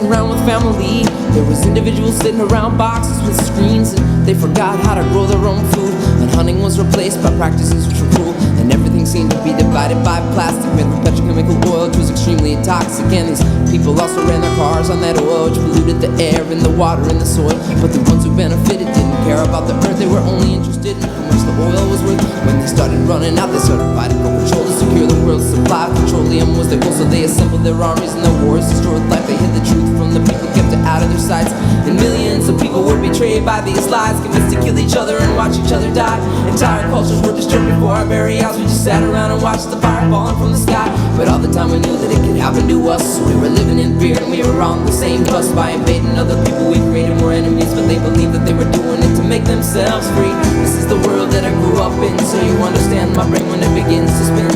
around with family. There was individuals sitting around boxes with screens, and they forgot how to grow their own food. And hunting was replaced by practices which were cruel, and everything seemed to be divided by plastic. With petrochemical oil, which was extremely toxic. And these people also ran their cars on that oil, which polluted the air and the water and the soil. But the ones who benefited didn't care about the earth. They were only interested in how much the oil was worth. When they started running out, they started fighting for control to secure the world's supply of petroleum was their goal. So they assembled their armies and their wars destroyed life. They hid the truth from the people, kept it out of their sights. And millions of people were betrayed by these lies, convinced to kill each other and watch each other die. Entire cultures were destroyed before our very eyes. We just sat around and watched the fire falling from the sky. But all the time we knew that it could happen to us. So we were living in fear and we were on the same bus. By invading other people we created more enemies, but they believed that they were doing it to make themselves free. This is the world that I grew up in, so you understand my brain when it begins to spin,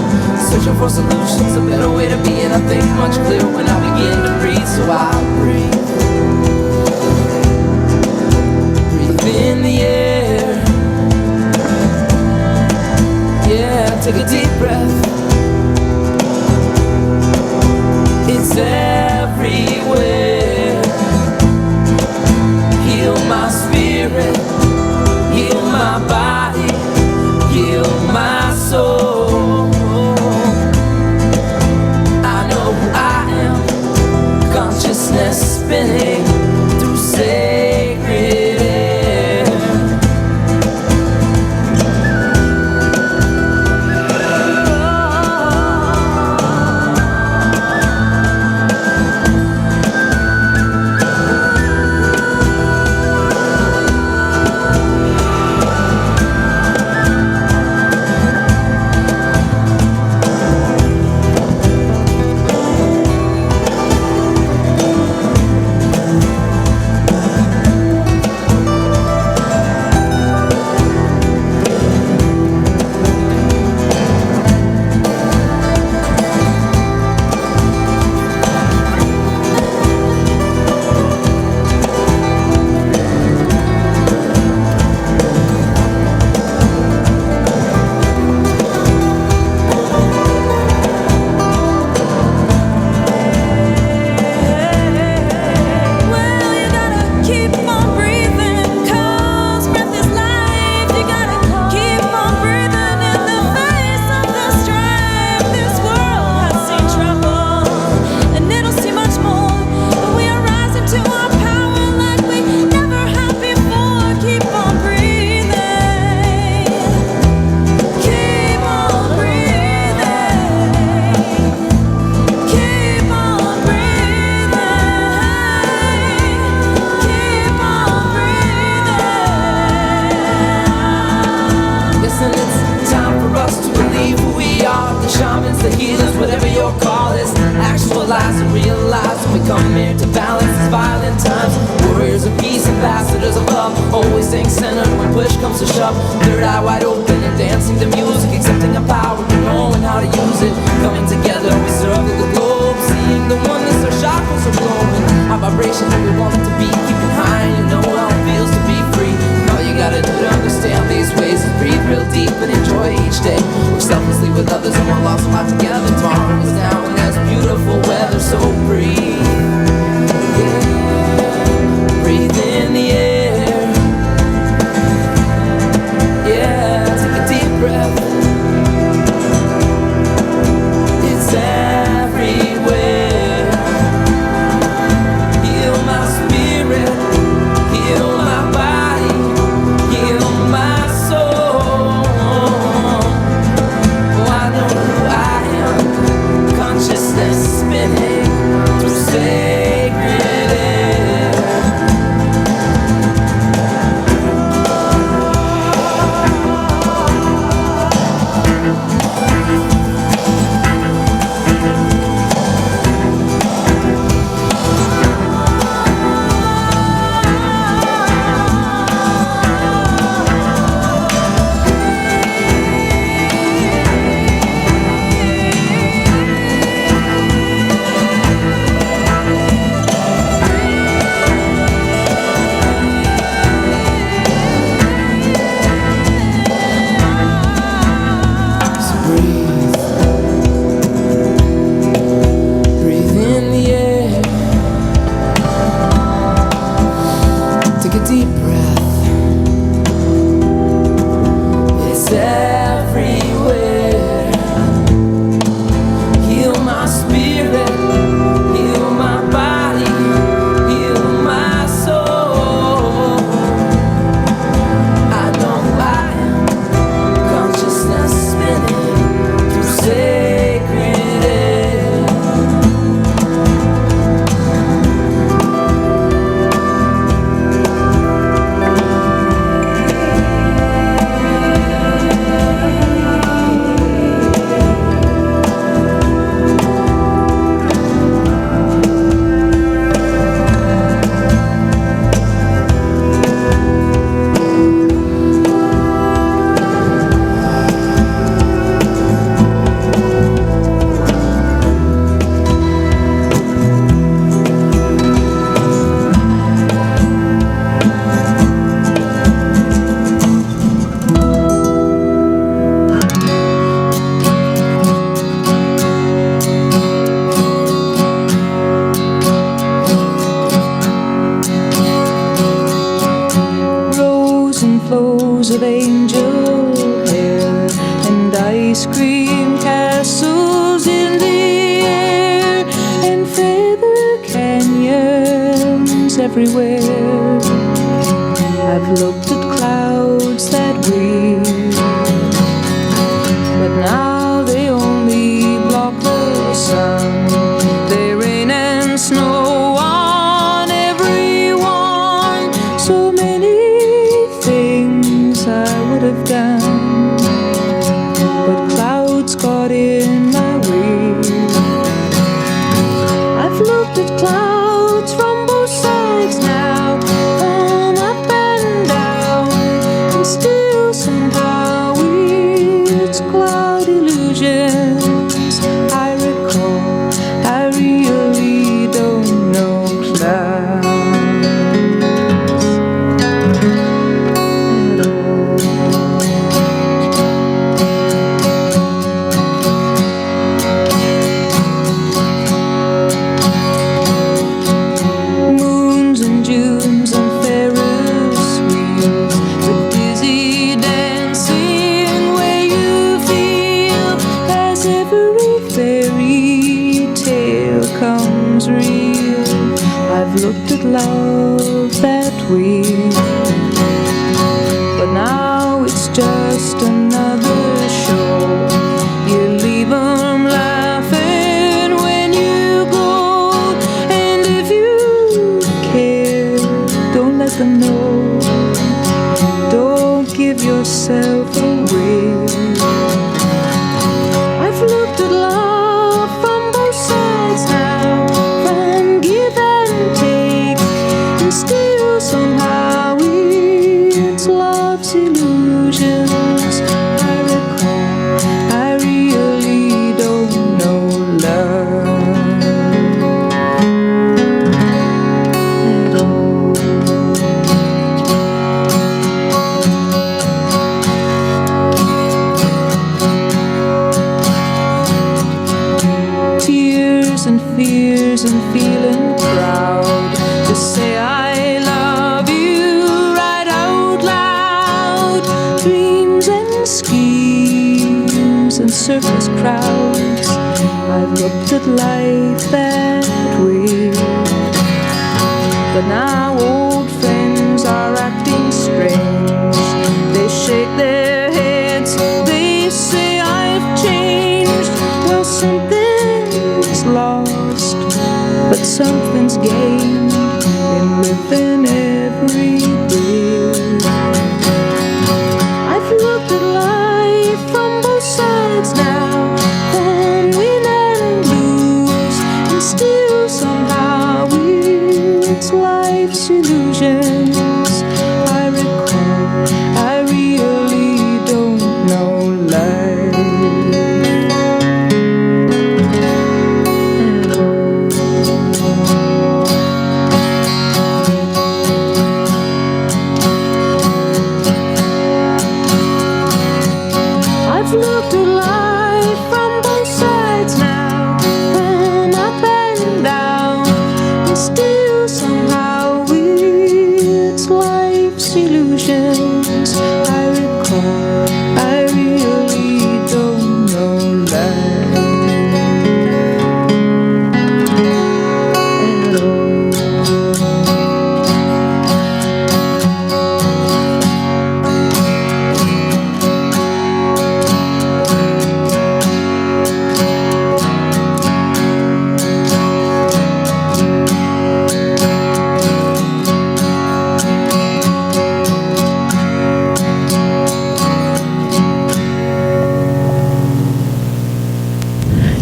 searching for solutions, a better way to be. And I think much clearer when I begin to breathe. So I breathe in the air. Yeah, take a deep breath. It's everywhere. Heal my spirit, heal my body, heal my soul. I know who I am, consciousness spinning through sacred air. The healers, whatever your call is, actualize and realize we come here to balance these violent times. Warriors of peace, ambassadors of love, always staying centered when push comes to shove. Third eye wide open and dancing to music, accepting our power and knowing how to use it. Coming together, we circle the globe, seeing the oneness, our chakras are glowing. Our vibration where we want it to be, keeping high, you know how it feels to be free. All you gotta do to understand these ways is breathe real deep and enjoy each day. We're selflessly with others and we're lost alive together. Tomorrow is now and there's beautiful weather, so breathe. Yeah. Breathe in the air. Yeah, take a deep breath. It's everywhere. Heal my spirit, heal my body, heal my soul. Oh, I know of angel hair and ice cream castles in the air and feather canyons everywhere. I've looked at clouds that weep, but now they only block the sun. They rain and snow on everyone. So many things I would have done, but clouds got in my way. I've looked at clouds from both sides now, from up and down, and still somehow it's cloud illusions. I recall, I really don't know clouds at all. Moons and Junes and Ferris wheels, the dizzy dancing way you feel as every fairy tale comes real. I've looked at love that way, but now it's just another show. You leave 'em laughing when you go, and if you care, don't let them know. Don't give yourself away. I've looked at love from both sides now, from give and take, and still somehow it's love's illusions. I recall, I really don't know love at all. Tears and fears and feeling proud to say I love you right out loud. Dreams and schemes and circus crowds, I've looked at life that way, but now old friends are acting strange. They shake their heads, they say I've changed. Well, something's lost, but something's gained in living every day. I've looked at life from both sides now, from win and lose, and still somehow it's life's illusions. I recall, I really don't know life at all. I've looked at life from both sides now, from up and down, and still somehow it's life's illusions. I recall, I really don't know life at all.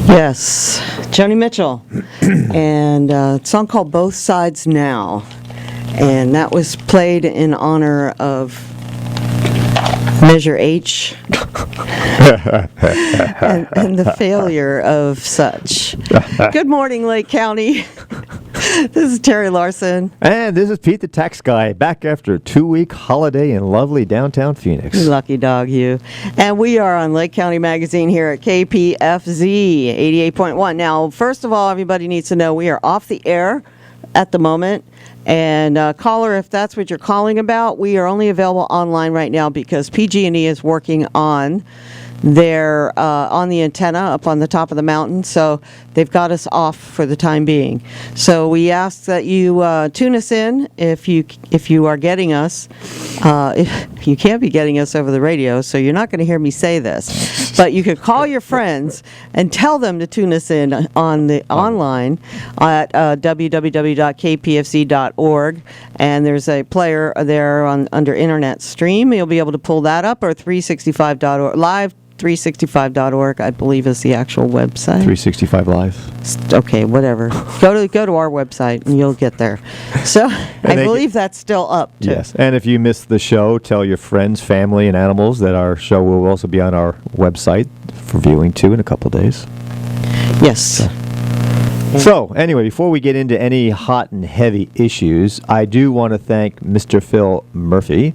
Yes, Joni Mitchell, and a song called Both Sides Now, and that was played in honor of Measure H and the failure of such. Good morning, Lake County. This is Terry Larson. And this is Pete the Tax Guy, back after a 2-week holiday in lovely downtown Phoenix. Lucky dog, you. And we are on Lake County Magazine here at KPFZ 88.1. Now, first of all, everybody needs to know we are off the air at the moment. And caller, if that's what you're calling about, we are only available online right now because PG&E is working on their on the antenna up on the top of the mountain, so they've got us off for the time being. So we ask that you tune us in if you are getting us. If you can't be getting us over the radio, so you're not going to hear me say this, but you could call your friends and tell them to tune us in on the online at www.kpfc.org, and there's a player there under Internet Stream. You'll be able to pull that up, or 365.org live. 365.org, I believe, is the actual website. 365 Live. Okay, whatever. Go to our website and you'll get there. So I believe that's still up too. Yes, and if you missed the show, tell your friends, family, and animals that our show will also be on our website for viewing too in a couple of days. Yes. So, anyway, before we get into any hot and heavy issues, I do want to thank Mr. Phil Murphy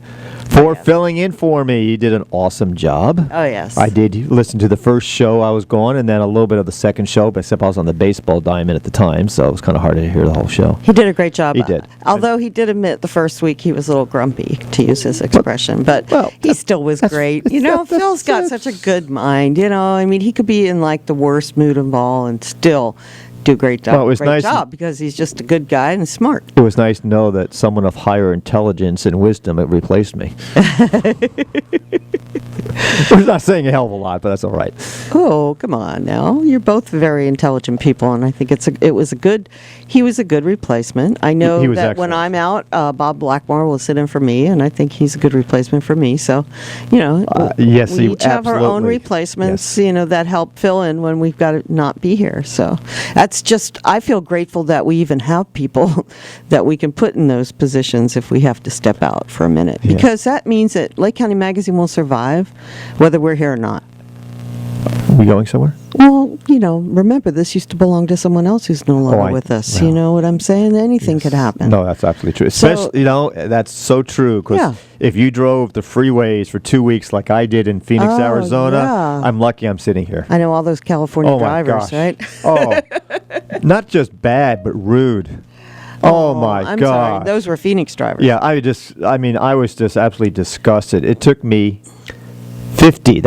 for filling in for me. He did an awesome job. Oh, yes. I did listen to the first show I was gone, and then a little bit of the second show, but except I was on the baseball diamond at the time, so it was kind of hard to hear the whole show. He did a great job. He did. Although he did admit the first week he was a little grumpy, to use his expression, but he still was great. You know, Phil's got such a good mind. You know, I mean, he could be in like the worst mood of all and still do a great job. Well, it was nice because he's just a good guy and smart. It was nice to know that someone of higher intelligence and wisdom had replaced me. We're not saying a hell of a lot, but that's all right. Oh, come on now. You're both very intelligent people, and I think he was a good replacement. I know He was that when excellent. I'm out, Bob Blackmore will sit in for me, and I think he's a good replacement for me. So, you know, yes, we each have our own absolutely. replacements, Yes. you know, that help fill in when we've got to not be here. So that's just, I feel grateful that we even have people that we can put in those positions if we have to step out for a minute. Yeah. Because that means that Lake County Magazine will survive whether we're here or not. We going somewhere? Well, you know, remember, this used to belong to someone else who's no longer with us. well, You know what I'm saying? Anything could happen. No, that's absolutely true. So- Especially, you know, that's so true. Because Yeah. if you drove the freeways for 2 weeks like I did in Phoenix, Oh, Arizona, yeah. I'm lucky I'm sitting here. I know all those California Oh my drivers, gosh. right? Oh, not just bad, but rude. Oh my I'm gosh. sorry. Those were Phoenix drivers. Yeah, I was just absolutely disgusted. It took me 50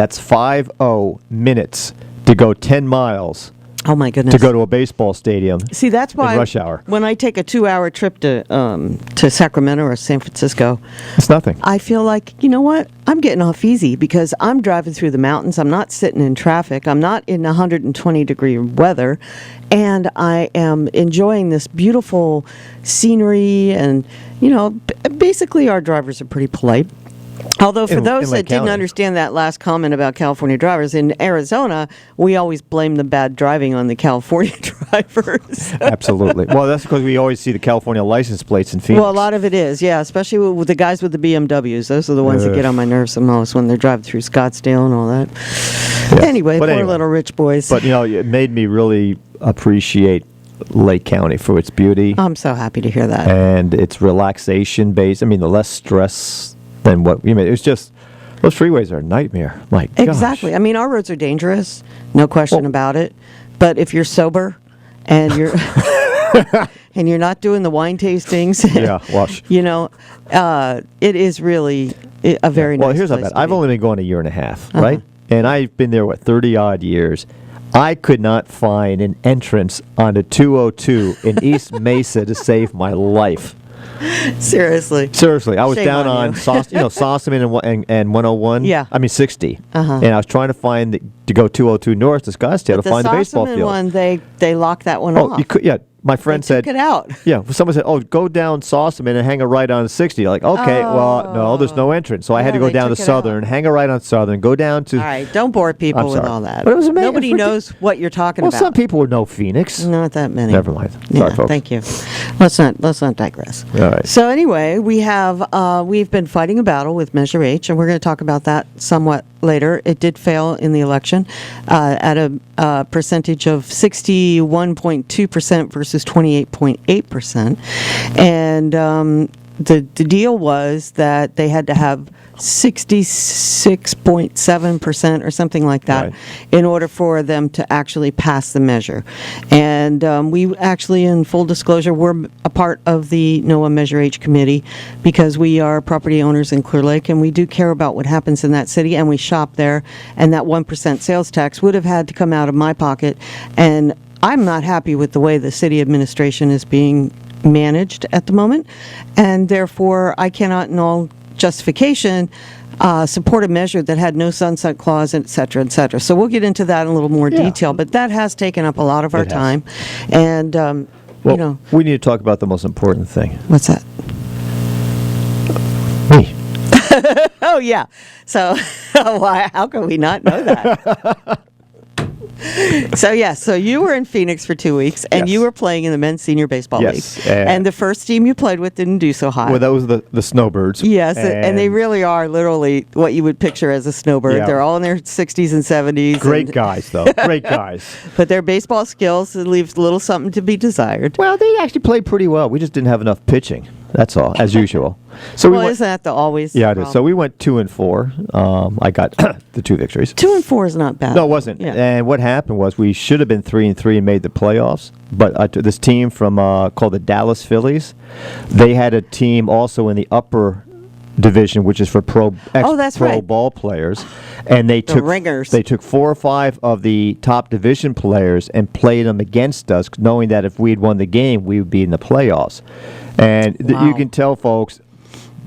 minutes to go 10 miles Oh my goodness. to go to a baseball stadium. See, that's why rush hour. when I take a 2-hour trip to Sacramento or San Francisco, It's nothing. I feel like, you know what? I'm getting off easy because I'm driving through the mountains. I'm not sitting in traffic. I'm not in 120-degree weather. And I am enjoying this beautiful scenery. And, you know, basically our drivers are pretty polite. Although for In those Lake that didn't County. understand that last comment about California drivers, in Arizona, we always blame the bad driving on the California drivers. Absolutely. Well, that's because we always see the California license plates in Phoenix. Well, a lot of it is, yeah, especially with the guys with the BMWs. Those are the ones that get on my nerves the most when they're driving through Scottsdale and all that. Anyway, But poor anyway. little rich boys. But, you know, it made me really appreciate Lake County for its beauty I'm so happy to hear that. and its relaxation base. I mean, the less stress than what we made. It was just, those freeways are a nightmare. My gosh. Exactly. I mean, our roads are dangerous, no question about it. But if you're sober and you're and you're not doing the wine tastings, Yeah, watch. you know, it is really a very Well, nice here's how place bad. to I've be. only been going a year and a half, right? And I've been there, 30-odd years. I could not find an entrance onto 202 in East Mesa to save my life. Seriously. Seriously, I was Shame down on on you. Sossaman and 101. Yeah. I mean 60. Uh-huh. And I was trying to find to go 202 north to Scottsdale to The find the baseball Sossaman field. one, they locked that one Oh, off. you could, yeah. My friend They said, took it out. yeah. Someone said, "Oh, go down Sossaman and hang a right on 60." Like, okay, well, no, there's no entrance, so I had Yeah, to go they down to took it Southern, out. hang a right on Southern, go down to. All right, don't bore people I'm with sorry. all that. But it was amazing. Nobody knows what you're talking Well, about. some people would know Phoenix. Not that many. Never mind. Yeah, Sorry, folks. thank you. Let's not digress. All right. So anyway, we've been fighting a battle with Measure H, and we're going to talk about that somewhat later. It did fail in the election at a percentage of 61.2% versus 28.8%, and the deal was that they had to have 66.7% or something like that Right. in order for them to actually pass the measure. And we actually, in full disclosure, we're a part of the NOAA Measure H committee because we are property owners in Clear Lake, and we do care about what happens in that city, and we shop there, and that 1% sales tax would have had to come out of my pocket. And I'm not happy with the way the city administration is being managed at the moment, and therefore I cannot, in all justification, support a measure that had no sunset clause, et cetera, et cetera. So we'll get into that in a little more Yeah. detail, but that has taken up a lot of our It has. time. And, Well, we need to talk about the most important thing. what's that? Me. Oh, yeah. So why? How can we not know that? So, yes, so you were in Phoenix for 2 weeks, and Yes. you were playing in the men's senior baseball Yes, league. And the first team you played with didn't do so hot. Well, that was the Snowbirds. Yes, and they And really are literally what you would picture as a snowbird. Yeah. They're all in their 60s and 70s. Great and- guys, though. Great guys. But their baseball skills leaves a little something to be desired. Well, they actually played pretty well. We just didn't have enough pitching. That's all, as usual. So Well, we went, isn't that the always? yeah, it is. problem? So we went 2-4. I got the 2 victories. 2 and 4 is not bad. No, it wasn't. Yeah. And what happened was we should have been 3-3 and made the playoffs. But this team from called the Dallas Phillies, they had a team also in the upper division, which is for Oh, that's pro right. ball players, and they took ringers. They took 4 or 5 of the top division players and played them against us, knowing that if we'd won the game, we would be in the playoffs. And you Wow. can tell, folks,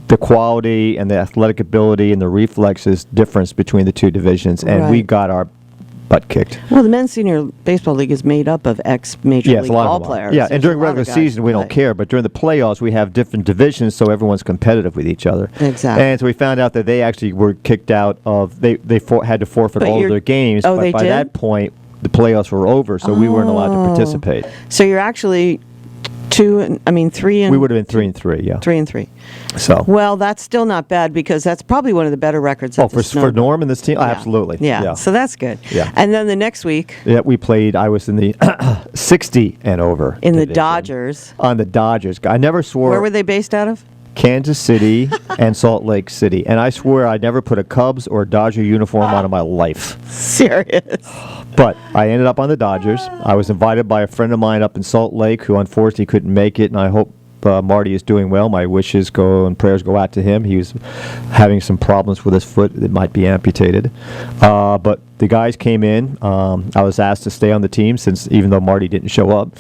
the quality and the athletic ability and the reflexes difference between the two divisions, and we Right. got our butt kicked. Well, the men's senior baseball league is made up of ex-major Yes, league a lot ball of them are. players. Yeah, and There's during a lot of regular guys season, we that don't play. care, but during the playoffs, we have different divisions, so everyone's competitive with each other. Exactly. And so we found out that they actually were kicked out of, they had to forfeit But all of you're- their games, oh, but they by did? that point, the playoffs were over, so we weren't allowed to Oh. participate. So you're actually 3 and We would have been 3-3, yeah. 3 and 3. So, Well, that's still not bad because that's probably one of the better records. oh, of the for Snowbird. Norm and this team, oh, Yeah. absolutely. Yeah. So that's good. Yeah. And then the next week Yeah, we played. I was in the 60 and over in the division. Dodgers, On the Dodgers. I never swore where were they based out of? Kansas City and Salt Lake City, and I swear I never put a Cubs or a Dodger uniform on in my life. Serious. But I ended up on the Dodgers. I was invited by a friend of mine up in Salt Lake who unfortunately couldn't make it, and I hope Marty is doing well. My wishes go and prayers go out to him. He was having some problems with his foot that might be amputated. But the guys came in. I was asked to stay on the team since even though Marty didn't show up.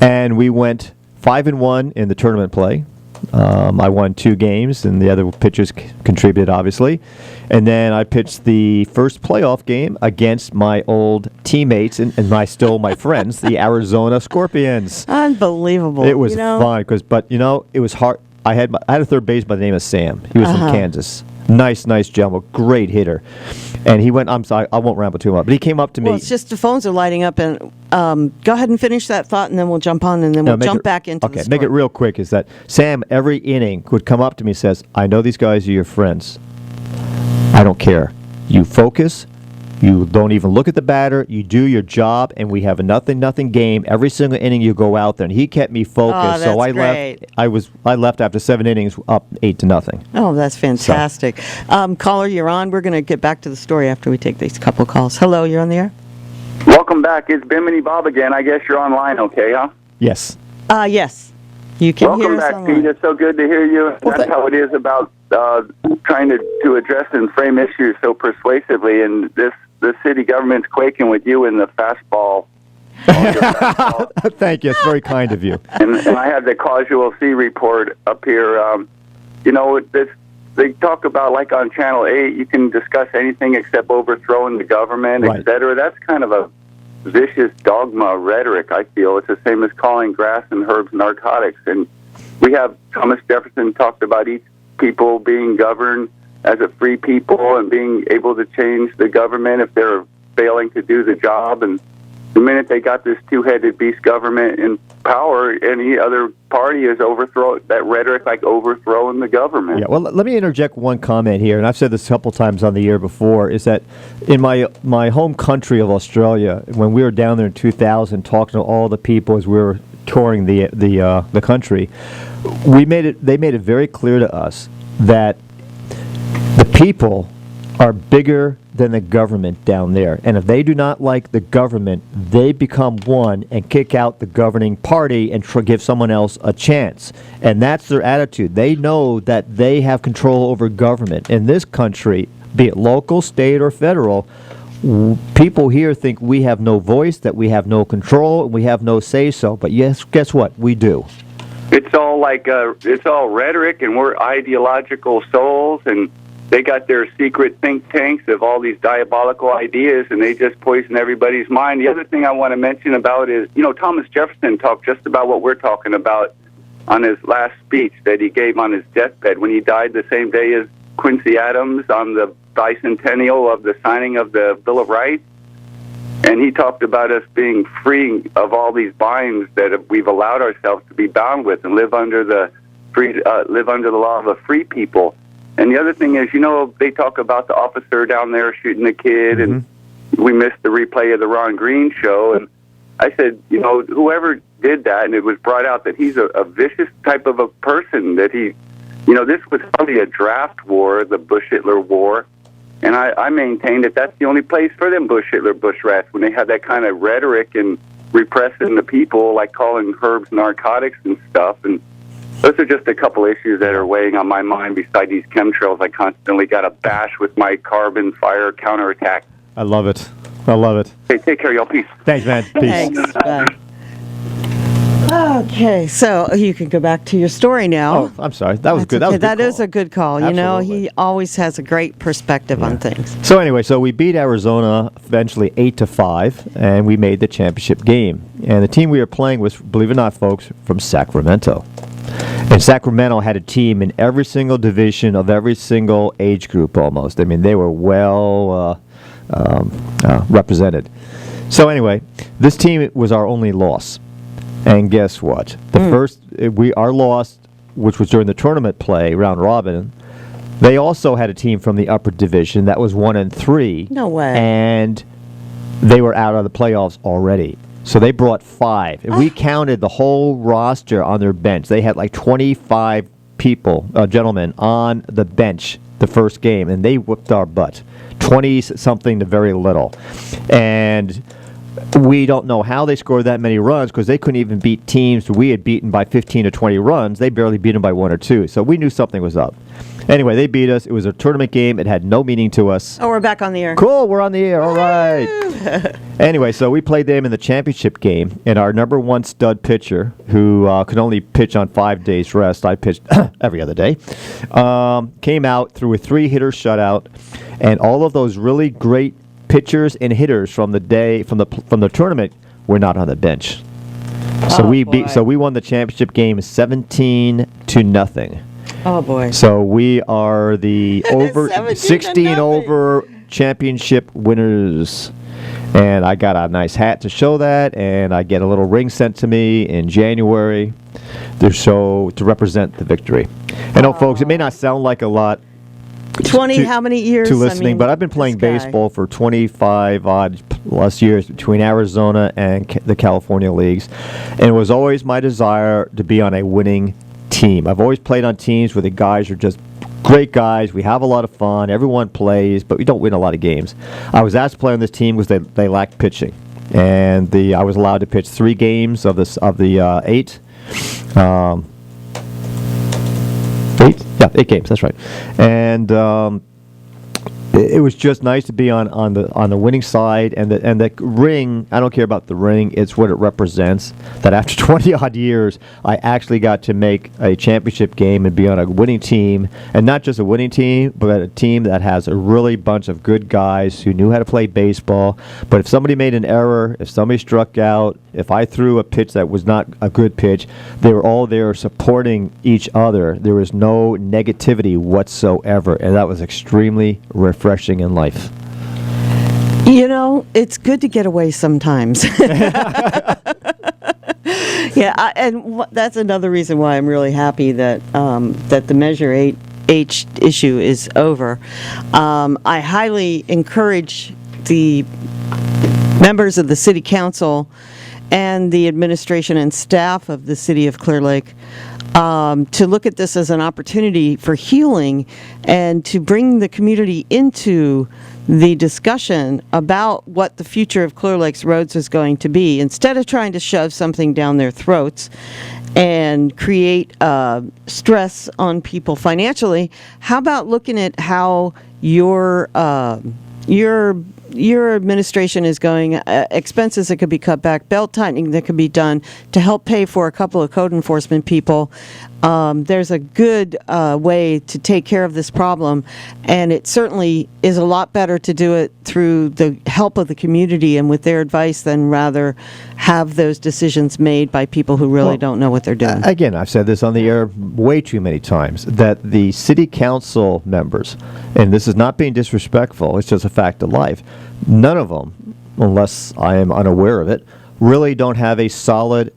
And we went 5-1 in the tournament play. I won 2 games, and the other pitchers contributed, obviously. And then I pitched the first playoff game against my old teammates and still my friends, the Arizona Scorpions. Unbelievable. It was you know? fun but it was hard. I had a third baseman by the name of Sam. He was from Kansas. Nice gentleman, great hitter. And he went. I'm sorry, I won't ramble too much. But he came up to me. Well, it's just the phones are lighting up, and go ahead and finish that thought, and then we'll jump on, and then we'll make jump it- back into okay, the make it story. real quick. Is that Sam every inning would come up to me and says, "I know these guys are your friends. I don't care. You focus. You don't even look at the batter. You do your job, and we have a nothing game. Every single inning you go out there." And he kept me focused. So that's I great. left. I left after 7 innings, up 8-0. Oh, that's fantastic. Caller, you're on. We're going to get back to the story after we take these couple calls. Hello, you're on the air? Welcome back. It's Bimini Bob again. I guess you're online, okay, huh? Yes. Yes. You can hear Welcome us back, online. Pete. It's so good to hear you. That's how it is about trying to address and frame issues so persuasively. And the city government's quaking with you in the fastball. Thank you. It's very kind of you. and I have the Causal C report up here. They talk about, like on Channel 8, you can discuss anything except overthrowing the government, Right. et cetera. That's kind of a vicious dogma rhetoric, I feel. It's the same as calling grass and herbs narcotics. And we have Thomas Jefferson talked about each people being governed as a free people and being able to change the government if they're failing to do the job. And the minute they got this two-headed beast government in power, any other party is overthrow that rhetoric, like overthrowing the government. Yeah, well, let me interject one comment here, and I've said this a couple times on the air before, is that in my home country of Australia, when we were down there in 2000 talking to all the people as we were touring the country, they made it very clear to us that the people are bigger than the government down there. And if they do not like the government, they become one and kick out the governing party and give someone else a chance. And that's their attitude. They know that they have control over government. In this country, be it local, state, or federal, people here think we have no voice, that we have no control, and we have no say-so. But yes, guess what? We do. It's all it's all rhetoric, and we're ideological souls, and they got their secret think tanks of all these diabolical ideas, and they just poison everybody's mind. The other thing I want to mention about is, Thomas Jefferson talked just about what we're talking about on his last speech that he gave on his deathbed when he died the same day as Quincy Adams on the bicentennial of the signing of the Bill of Rights. And he talked about us being free of all these binds that we've allowed ourselves to be bound with and live under the law of a free people. And the other thing is, they talk about the officer down there shooting the kid, and we missed the replay of the Ron Green show. And I said, whoever did that, and it was brought out that he's a vicious type of a person, that he, this was probably a draft war, the Bush-Hitler war. And I maintain that that's the only place for them Bush-Hitler, Bush rats, when they had that kind of rhetoric and repressing the people, like calling herbs narcotics and stuff. And those are just a couple issues that are weighing on my mind beside these chemtrails I constantly got to bash with my carbon fire counterattack. I love it. I love it. Hey, take care, y'all. Peace. Thanks, man. Peace. Thanks. Bye. Okay, so you can go back to your story now. Oh, I'm sorry. That was That's good. okay. That was That is a good call. Absolutely. He always has a great perspective on things. So anyway, we beat Arizona eventually 8-5, and we made the championship game. And the team we were playing was, believe it or not, folks, from Sacramento. And Sacramento had a team in every single division of every single age group almost. I mean, they were well represented. So anyway, this team was our only loss. And guess what? Our loss, which was during the tournament play, round robin, they also had a team from the upper division that was 1-3. No way. And they were out of the playoffs already. So they brought 5. And we counted the whole roster on their bench. They had like 25 gentlemen on the bench the first game, and they whipped our butt. 20-something to very little. And we don't know how they scored that many runs, because they couldn't even beat teams we had beaten by 15 to 20 runs. They barely beat them by 1 or 2. So we knew something was up. Anyway, they beat us. It was a tournament game. It had no meaning to us. Oh, we're back on the air. Cool, we're on the air. All right. Anyway, so we played them in the championship game, and our number one stud pitcher, who could only pitch on 5 days rest, I pitched every other day, came out, threw a 3-hitter shutout, and all of those really great pitchers and hitters from the tournament were not on the bench. So we won the championship game 17-0. Oh, boy. So we are the 16 over championship winners. And I got a nice hat to show that, and I get a little ring sent to me in January to represent the victory. And folks, it may not sound like a lot 20, how many years? to listening, but I've been playing baseball for 25 odd plus years between Arizona and the California leagues, and it was always my desire to be on a winning team. I've always played on teams where the guys are just great guys. We have a lot of fun. Everyone plays, but we don't win a lot of games. I was asked to play on this team because they lacked pitching, and I was allowed to pitch 3 games of the 8. 8? Yeah, 8 games. That's right. And it was just nice to be on the winning side, and the ring. I don't care about the ring; it's what it represents. That after 20 odd years, I actually got to make a championship game and be on a winning team, and not just a winning team, but a team that has a really bunch of good guys who knew how to play baseball. But if somebody made an error, if somebody struck out, if I threw a pitch that was not a good pitch, they were all there supporting each other. There was no negativity whatsoever, and that was extremely refreshing in life. It's good to get away sometimes. Yeah, that's another reason why I'm really happy that the Measure H issue is over. I highly encourage the members of the City Council and the administration and staff of the city of Clear Lake to look at this as an opportunity for healing and to bring the community into the discussion about what the future of Clear Lake's roads is going to be, instead of trying to shove something down their throats and create stress on people financially. How about looking at how your administration is going, expenses that could be cut back, belt tightening that could be done to help pay for a couple of code enforcement people. There's a good way to take care of this problem, and it certainly is a lot better to do it through the help of the community and with their advice than rather have those decisions made by people who really don't know what they're doing. Again, I've said this on the air way too many times, that the city council members, and this is not being disrespectful, it's just a fact of life, none of them, unless I am unaware of it, really don't have a solid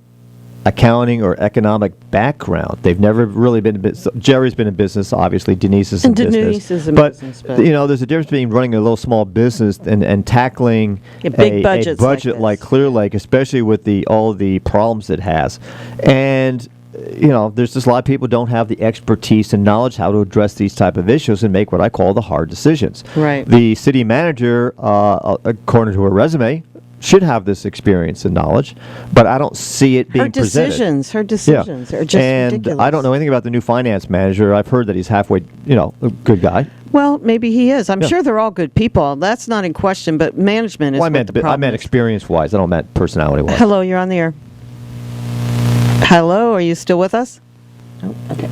accounting or economic background. They've never really been in business. Jerry's been in business, obviously. Denise is in business. Denise is in but, business, but you know, there's a difference between running a little small business and tackling big budgets like budget this. like Clear Lake, especially with all the problems it has. And you know, there's just a lot of people don't have the expertise and knowledge how to address these type of issues and make what I call the hard decisions. Right. The city manager, according to her resume, should have this experience and knowledge, but I don't see it being presented. Her decisions are just and ridiculous. I don't know anything about the new finance manager. I've heard that he's halfway, a good guy. Well, maybe he is. I'm sure they're all good people. That's not in question, but management is Well, what the problem I meant is. experience-wise. I don't meant personality-wise. Hello, you're on the air. Hello, are you still with us? Oh, okay.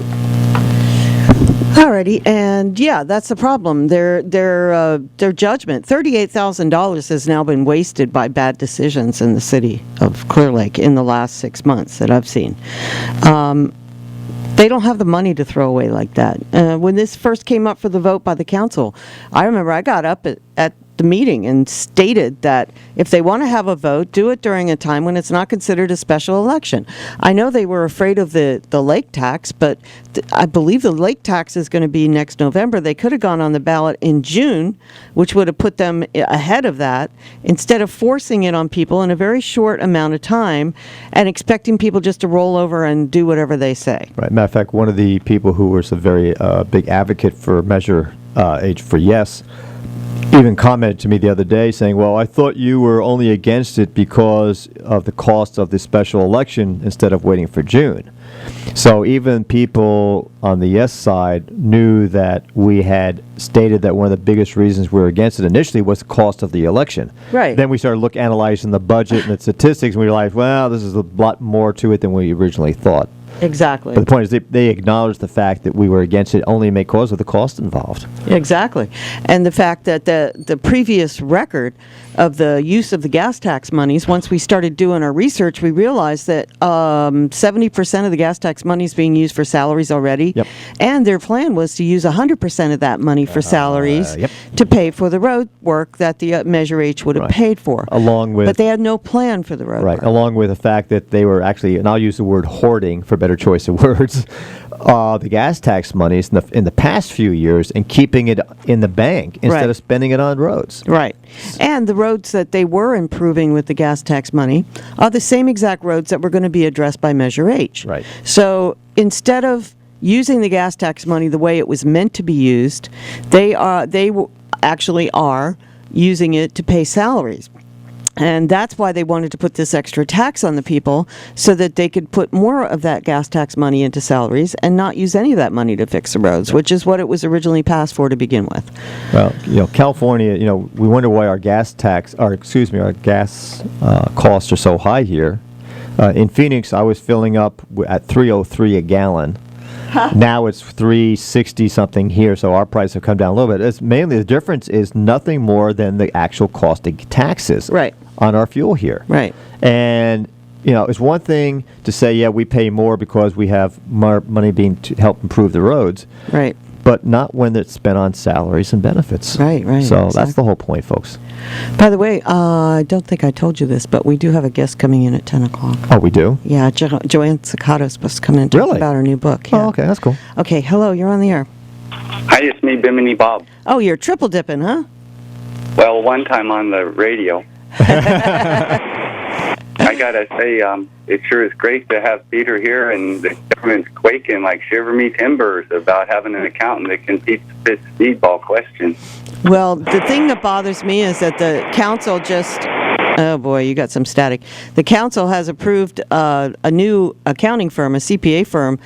Alrighty, and yeah, that's the problem. Their judgment, $38,000 has now been wasted by bad decisions in the city of Clear Lake in the last 6 months that I've seen. They don't have the money to throw away like that. When this first came up for the vote by the council, I remember I got up at the meeting and stated that if they want to have a vote, do it during a time when it's not considered a special election. I know they were afraid of the lake tax, but I believe the lake tax is going to be next November. They could have gone on the ballot in June, which would have put them ahead of that, instead of forcing it on people in a very short amount of time and expecting people just to roll over and do whatever they say. Right. Matter of fact, one of the people who was a very big advocate for Measure H for Yes even commented to me the other day saying, well, I thought you were only against it because of the cost of the special election instead of waiting for June. So even people on the yes side knew that we had stated that one of the biggest reasons we were against it initially was the cost of the election. Right. Then we started analyzing the budget and the statistics, and we realized, well, this is a lot more to it than we originally thought. Exactly. But the point is they acknowledged the fact that we were against it only because of the cost involved. Exactly. And the fact that the previous record of the use of the gas tax monies, once we started doing our research, we realized that 70% of the gas tax money is being used for salaries already. Yep. And their plan was to use 100% of that money for salaries yep. to pay for the road work that the Measure H would have Right. paid for. Along with... But they had no plan for the road Right, work. along with the fact that they were actually, and I'll use the word hoarding for better choice of words, the gas tax monies in the past few years and keeping it in the bank instead Right. of spending it on roads. Right. And the roads that they were improving with the gas tax money are the same exact roads that were going to be addressed by Measure H. Right. So instead of using the gas tax money the way it was meant to be used, they actually are using it to pay salaries. And that's why they wanted to put this extra tax on the people, so that they could put more of that gas tax money into salaries and not use any of that money to fix the roads, which is what it was originally passed for to begin with. Well, California, we wonder why our gas costs are so high here. In Phoenix, I was filling up at $3.03 a gallon. Now it's $3.60 something here, so our prices have come down a little bit. It's mainly the difference is nothing more than the actual cost of taxes Right. on our fuel here. Right. And it's one thing to say, yeah, we pay more because we have more money being to help improve the roads, Right. but not when it's spent on salaries and benefits. Right, right, So exactly. that's the whole point, folks. By the way, I don't think I told you this, but we do have a guest coming in at 10 o'clock. Oh, we do? Yeah, Joanne Ciccato is supposed to come in and talk Really? about her new book. Yeah. Oh, okay, that's cool. Okay, hello, you're on the air. Hi, it's me, Bimini Bob. Oh, you're triple dipping, huh? Well, one time on the radio. I gotta say, it sure is great to have Peter here, and the government's quaking like shiver me timbers about having an accountant that can teach this speedball question. Well, the thing that bothers me is that the council just, oh boy, you got some static. The council has approved a new accounting firm, a CPA firm.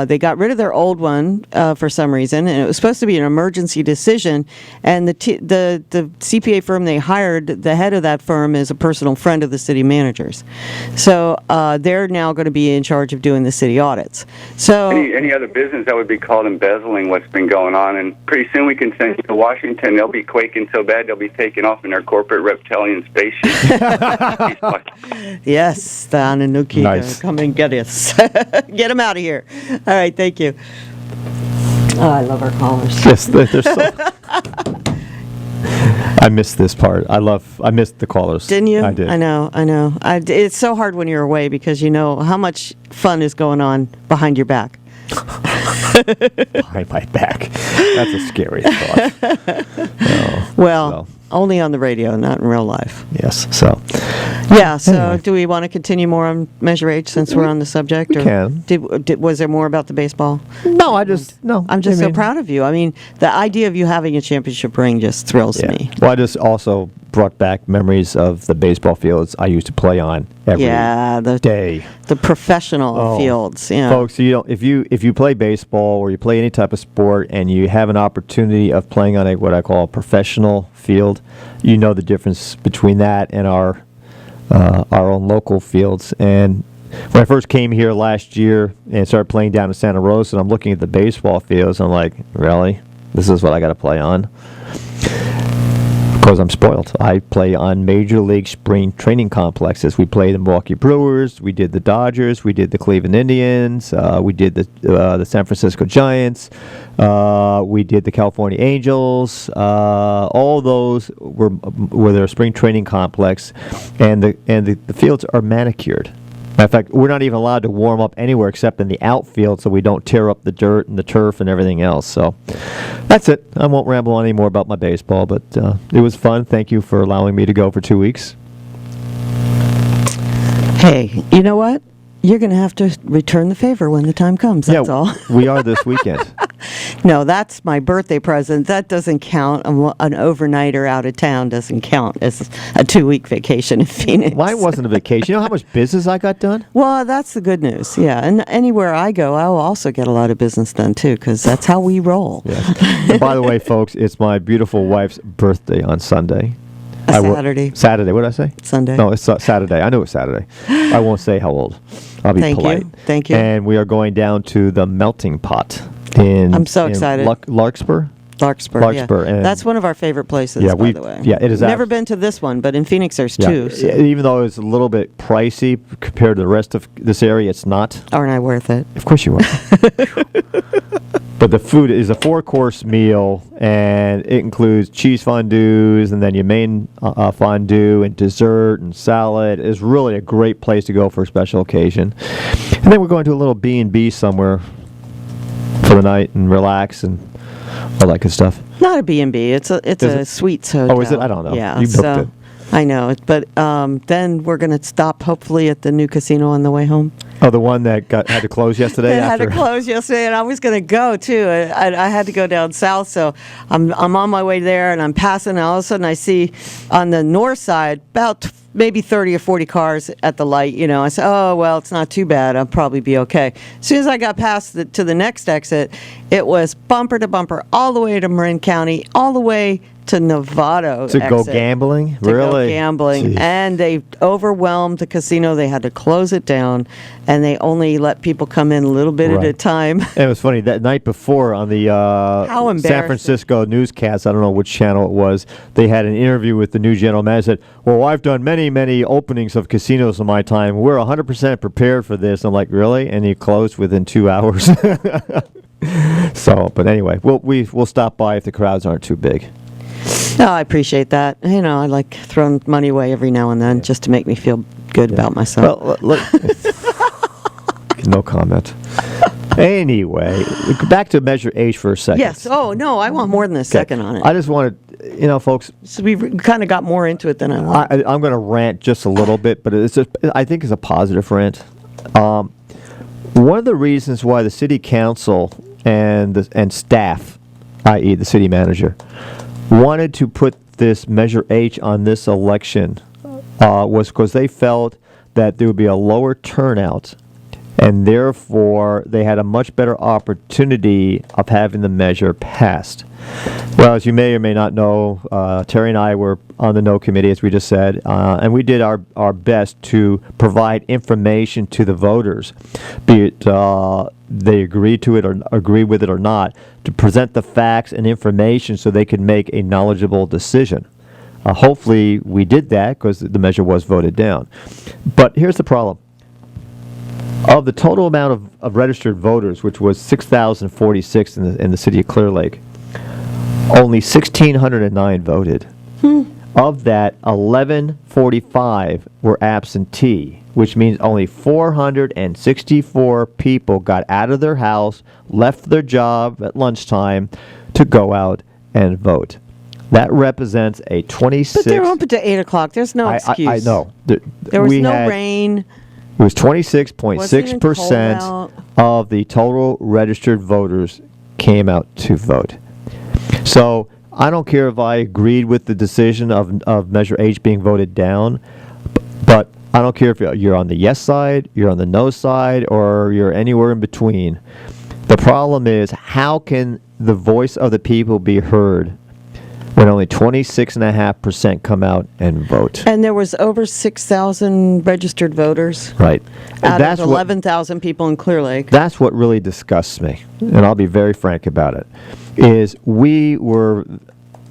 They got rid of their old one for some reason, and it was supposed to be an emergency decision. And the CPA firm they hired, the head of that firm is a personal friend of the city managers. So they're now going to be in charge of doing the city audits. So Any other business that would be called embezzling what's been going on, and pretty soon we can send you to Washington. They'll be quaking so bad they'll be taking off in their corporate reptilian spaceship. yes, the Anunnaki Nice. come and get us. Get them out of here. All right, thank you. Oh, I love our callers. Yes, they're so. I missed this part. I missed the callers. Didn't you? I did. I know. It's so hard when you're away because you know how much fun is going on behind your back. Behind my back. That's a scary thought. Well, So. only on the radio, not in real life. Yes. So. Yeah, so Anyway. do we want to continue more on Measure H since we're on the subject? We can. Was there more about the baseball? No, I'm just so proud of you. I mean, the idea of you having a championship ring just thrills me. Well, I just also brought back memories of the baseball fields I used to play on every day. The professional fields. Yeah. Folks, if you play baseball or you play any type of sport and you have an opportunity of playing on what I call a professional field, you know the difference between that and our own local fields. And when I first came here last year and started playing down in Santa Rosa, and I'm looking at the baseball fields, I'm like, really? This is what I got to play on? Because I'm spoiled. I play on major league spring training complexes. We played the Milwaukee Brewers, we did the Dodgers, we did the Cleveland Indians, we did the San Francisco Giants, we did the California Angels. All those were their spring training complex, and the fields are manicured. Matter of fact, we're not even allowed to warm up anywhere except in the outfield so we don't tear up the dirt and the turf and everything else. So that's it. I won't ramble on anymore about my baseball, but it was fun. Thank you for allowing me to go for 2 weeks. Hey, you know what? You're going to have to return the favor when the time comes. That's all. We are this weekend. No, that's my birthday present. That doesn't count. An overnighter out of town doesn't count as a 2-week vacation in Phoenix. Mine wasn't a vacation. You know how much business I got done? Well, that's the good news. Yeah, and anywhere I go, I will also get a lot of business done too, because that's how we roll. Yeah. And by the way, folks, it's my beautiful wife's birthday on Sunday. Saturday. Saturday. What did I say? Sunday. No, it's Saturday. I knew it's Saturday. I won't say how old. I'll be Thank you. polite. Thank you. And we are going down to the Melting Pot in. I'm so excited. Larkspur. Larkspur. and That's one of our favorite places, Yeah, by the way. yeah, it is Never abs- been to this one, but in Phoenix there's Yeah, two. So. even though it's a little bit pricey compared to the rest of this area, it's not. Aren't I worth it? Of course you are. But the food is a 4-course meal, and it includes cheese fondues, and then your main fondue, and dessert, and salad. It's really a great place to go for a special occasion. And then we're going to a little B&B somewhere for the night and relax and all that good stuff. Not a B&B. It's a it? suites hotel. Oh, is it? I don't know. Yeah. You booked it. I know it, but then we're going to stop hopefully at the new casino on the way home. Oh, the one that had to close yesterday? It had to close yesterday, and I was going to go too. I had to go down south, so I'm on my way there, and I'm passing, and all of a sudden I see on the north side about maybe 30 or 40 cars at the light. You know, I said, oh, well, it's not too bad. I'll probably be okay. As soon as I got past to the next exit, it was bumper to bumper all the way to Marin County, all the way to Novato To go exit. gambling? To Really? go gambling. Jeez. And they overwhelmed the casino. They had to close it down, and they only let people come in a little bit at a Right. time. And it was funny, that night before on the How San embarrassing. Francisco newscast, I don't know which channel it was, they had an interview with the new general manager. Said, well, I've done many, many openings of casinos in my time. We're 100% prepared for this. I'm like, really? And he closed within 2 hours. So, but anyway, we'll stop by if the crowds aren't too big. No, I appreciate that. You know, I like throwing money away every now and then just to make me feel good about myself. Well, look, no comment. Anyway, back to Measure H for a second. Yes. Oh, no, I want more than a second on it. I just wanted, folks, So we kind of got more into it than I wanted. I'm going to rant just a little bit, but I think it's a positive rant. One of the reasons why the city council and staff, i.e. the city manager, wanted to put this Measure H on this election was because they felt that there would be a lower turnout, and therefore they had a much better opportunity of having the measure passed. Well, as you may or may not know, Terry and I were on the No Committee, as we just said, and we did our best to provide information to the voters, be it they agree to it or agree with it or not, to present the facts and information so they could make a knowledgeable decision. Hopefully we did that because the measure was voted down. But here's the problem. Of the total amount of registered voters, which was 6,046 in the city of Clear Lake, only 1,609 voted. Of that, 1,145 were absentee, which means only 464 people got out of their house, left their job at lunchtime to go out and vote. That represents a 26. But they're open to 8 o'clock. There's no excuse. I know. There was no rain. It was 26.6% out. of the total registered voters came out to vote. So I don't care if I agreed with the decision of Measure H being voted down, but I don't care if you're on the yes side, you're on the no side, or you're anywhere in between. The problem is, how can the voice of the people be heard when only 26.5% come out and vote? And there was over 6,000 registered voters Right. out That's of what- 11,000 people in Clear Lake. That's what really disgusts me, and I'll be very frank about it, is we were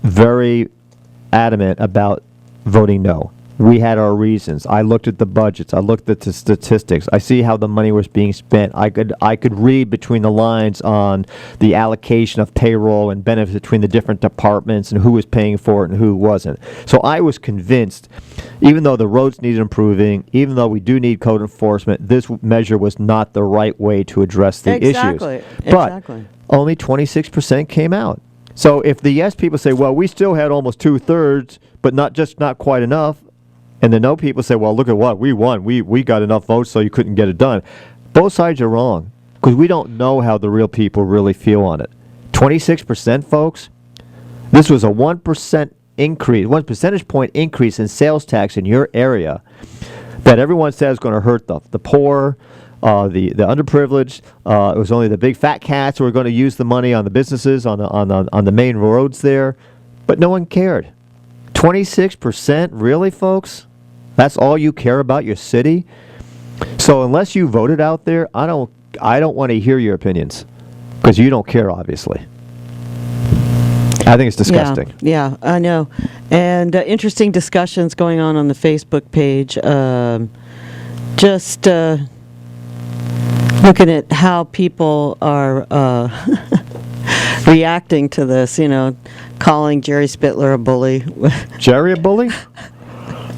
very adamant about voting no. We had our reasons. I looked at the budgets. I looked at the statistics. I see how the money was being spent. I could read between the lines on the allocation of payroll and benefits between the different departments and who was paying for it and who wasn't. So I was convinced, even though the roads needed improving, even though we do need code enforcement, this measure was not the right way to address the Exactly. issues. But Exactly. only 26% came out. So if the yes people say, well, we still had almost 2/3, but not quite enough, and the no people say, well, look at what we won. We got enough votes, so you couldn't get it done. Both sides are wrong, because we don't know how the real people really feel on it. 26%, folks. This was a 1% increase, 1 percentage point increase in sales tax in your area that everyone says is going to hurt the poor, the underprivileged. It was only the big fat cats who were going to use the money on the businesses on the main roads there, but no one cared. 26%, really, folks? That's all you care about your city? So unless you voted out there, I don't want to hear your opinions, because you don't care, obviously. I think it's disgusting. Yeah, I know. And interesting discussions going on the Facebook page. Just looking at how people are reacting to this, calling Jerry Spittler a bully. Jerry a bully?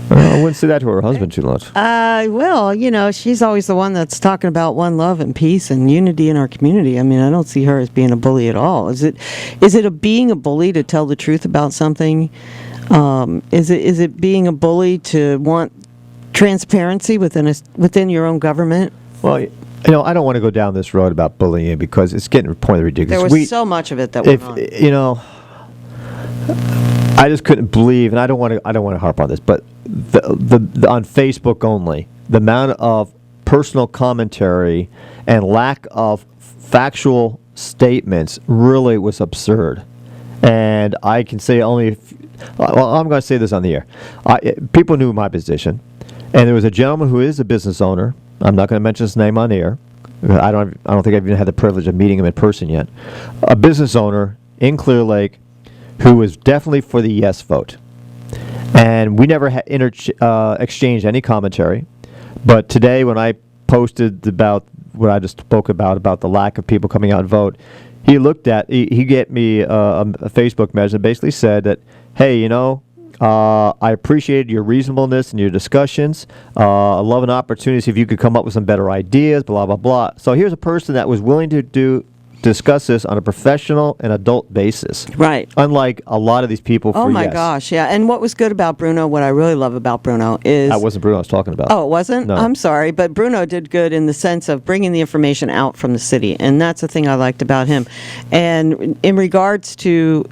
I wouldn't say that to her husband too much. Well, she's always the one that's talking about one love and peace and unity in our community. I mean, I don't see her as being a bully at all. Is it being a bully to tell the truth about something? Is it being a bully to want transparency within your own government? Well, I don't want to go down this road about bullying because it's getting to the point of ridiculous. There was so much of it that went on. I just couldn't believe, and I don't want to harp on this, but the on Facebook only, the amount of personal commentary and lack of factual statements really was absurd. And I can say only, I'm going to say this on the air. People knew my position, and there was a gentleman who is a business owner. I'm not going to mention his name on the air. I don't think I've even had the privilege of meeting him in person yet. A business owner in Clear Lake who was definitely for the yes vote. And we never exchanged any commentary. But today, when I posted about what I just spoke about the lack of people coming out and vote, he gave me a Facebook message and basically said that, hey, I appreciated your reasonableness and your discussions. I love an opportunity if you could come up with some better ideas, blah, blah, blah. So here's a person that was willing to do discuss this on a professional and adult basis. Right. Unlike a lot of these people for Oh my yes. gosh, yeah. And what was good about Bruno, what I really love about Bruno is... That wasn't Bruno I was talking about. Oh, it wasn't? No. I'm sorry, but Bruno did good in the sense of bringing the information out from the city, and that's the thing I liked about him. And in regards to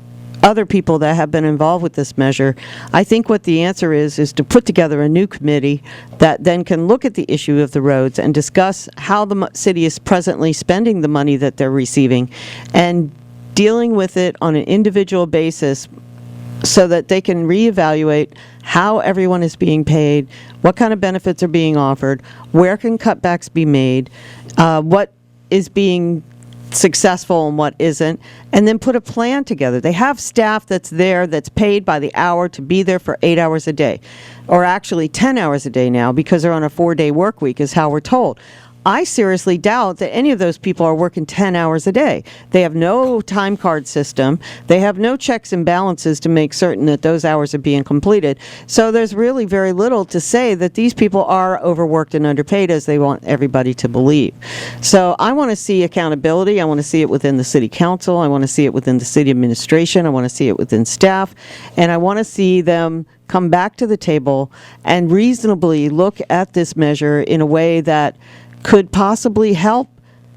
other people that have been involved with this measure, I think what the answer is to put together a new committee that then can look at the issue of the roads and discuss how the city is presently spending the money that they're receiving and dealing with it on an individual basis so that they can reevaluate how everyone is being paid, what kind of benefits are being offered, where can cutbacks be made, what is being successful and what isn't, and then put a plan together. They have staff that's there that's paid by the hour to be there for 8 hours a day, or actually 10 hours a day now because they're on a 4-day work week is how we're told. I seriously doubt that any of those people are working 10 hours a day. They have no time card system. They have no checks and balances to make certain that those hours are being completed. So there's really very little to say that these people are overworked and underpaid as they want everybody to believe. So I want to see accountability. I want to see it within the city council. I want to see it within the city administration. I want to see it within staff. And I want to see them come back to the table and reasonably look at this measure in a way that could possibly help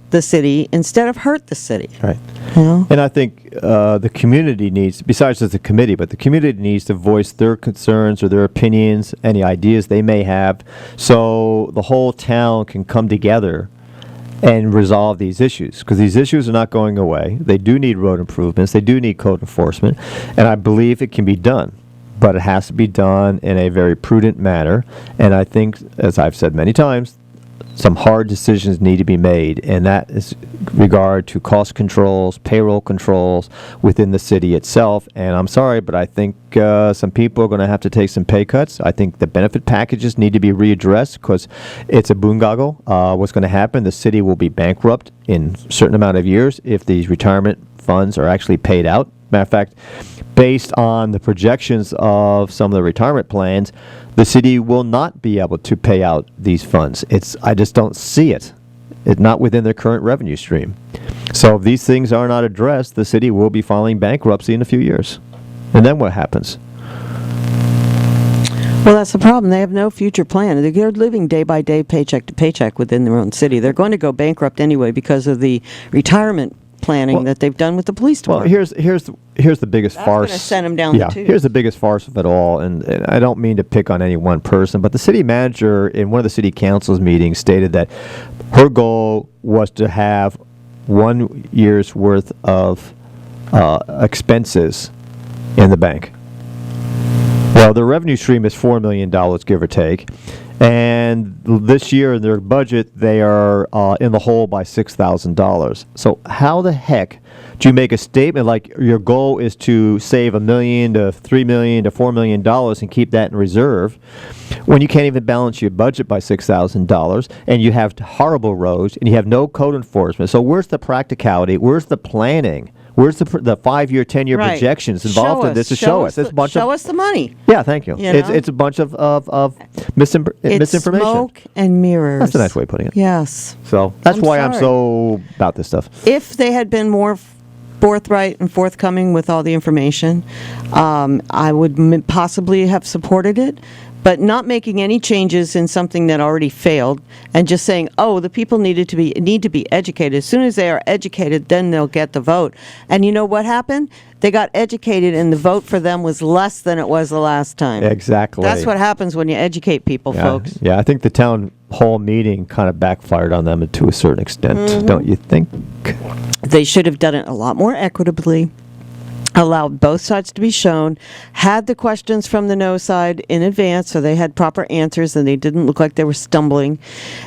the city instead of hurt the city. Right. You know? And I think the community needs, besides just the committee, but the community needs to voice their concerns or their opinions, any ideas they may have, so the whole town can come together and resolve these issues, because these issues are not going away. They do need road improvements. They do need code enforcement, and I believe it can be done. But it has to be done in a very prudent manner, and I think, as I've said many times, some hard decisions need to be made, and that is regard to cost controls, payroll controls within the city itself. And I'm sorry, but I think some people are going to have to take some pay cuts. I think the benefit packages need to be readdressed because it's a boondoggle. What's going to happen, the city will be bankrupt in a certain amount of years if these retirement funds are actually paid out. Matter of fact, based on the projections of some of the retirement plans, the city will not be able to pay out these funds. I just don't see it. It's not within their current revenue stream. So if these things are not addressed, the city will be filing bankruptcy in a few years. And then what happens? Well, that's the problem. They have no future plan. They're living day by day, paycheck to paycheck within their own city. They're going to go bankrupt anyway because of the retirement planning that they've done with the police Well, department. here's the biggest That's farce. gonna send 'em down the Yeah, tubes. here's the biggest farce of it all, and I don't mean to pick on any one person, but the city manager in one of the city council's meetings stated that her goal was to have 1 year's worth of expenses in the bank. Well, the revenue stream is $4 million, give or take. And this year in their budget, they are in the hole by $6,000. So how the heck do you make a statement like your goal is to save $1 million to $3 million to $4 million and keep that in reserve when you can't even balance your budget by $6,000 and you have horrible roads and you have no code enforcement? So where's the practicality? Where's the planning? Where's the 5-year, 10-year Right. projections involved in this to show us? It's a bunch show of us the money. yeah, thank you. You It's know? it's a bunch of It's misinformation. smoke and mirrors. That's a nice way of putting it. Yes. So that's I'm why I'm sorry. so about this stuff. If they had been more forthright and forthcoming with all the information, I would possibly have supported it. But not making any changes in something that already failed and just saying, oh, the people need to be educated. As soon as they are educated, then they'll get the vote. And you know what happened? They got educated and the vote for them was less than it was the last time. Exactly. That's what happens when you educate people, Yeah, folks. yeah, I think the town hall meeting kind of backfired on them to a certain extent, Mm-hmm. don't you think? They should have done it a lot more equitably, allowed both sides to be shown, had the questions from the no side in advance so they had proper answers and they didn't look like they were stumbling,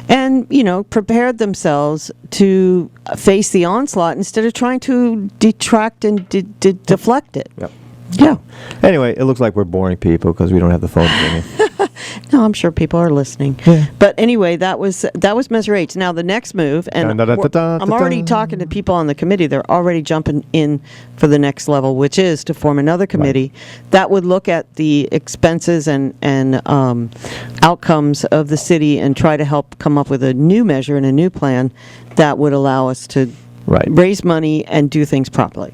and, prepared themselves to face the onslaught instead of trying to detract and deflect it. Yep. Yeah. Anyway, it looks like we're boring people because we don't have the phone ringing. No, I'm sure people are listening. But anyway, that was Measure H. Now the next move, and I'm already talking to people on the committee. They're already jumping in for the next level, which is to form another committee that would look at the expenses and outcomes of the city and try to help come up with a new measure and a new plan that would allow us to Right. raise money, and do things properly.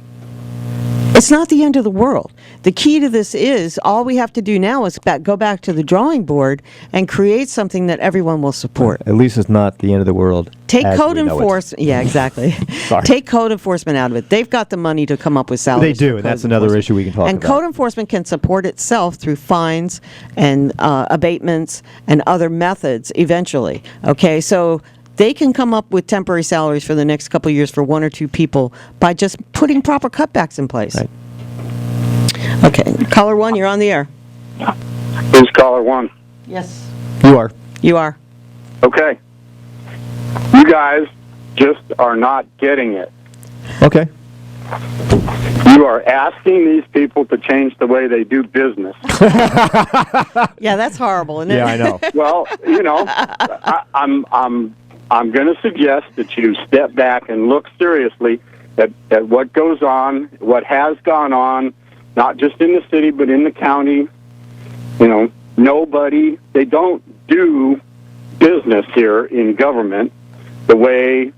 It's not the end of the world. The key to this is all we have to do now is go back to the drawing board and create something that everyone will support. At least it's not the end of the world. Take as code we know it. enforcement. Yeah, exactly. Sorry. Take code enforcement out of it. They've got the money to come up with salaries. They do, for and that's code another enforcement. issue we can talk and about. code enforcement can support itself through fines and abatements and other methods eventually. Okay, so they can come up with temporary salaries for the next couple of years for one or two people by just putting proper cutbacks in place. Right. Okay, caller one, you're on the air. Who's caller one? Yes. You are. You are. Okay. You guys just are not getting it. Okay. You are asking these people to change the way they do business. Yeah, that's horrible, isn't it? Yeah, I know. Well, you know, I'm going to suggest that you step back and look seriously at what goes on, what has gone on, not just in the city but in the county. You know, they don't do business here in government the way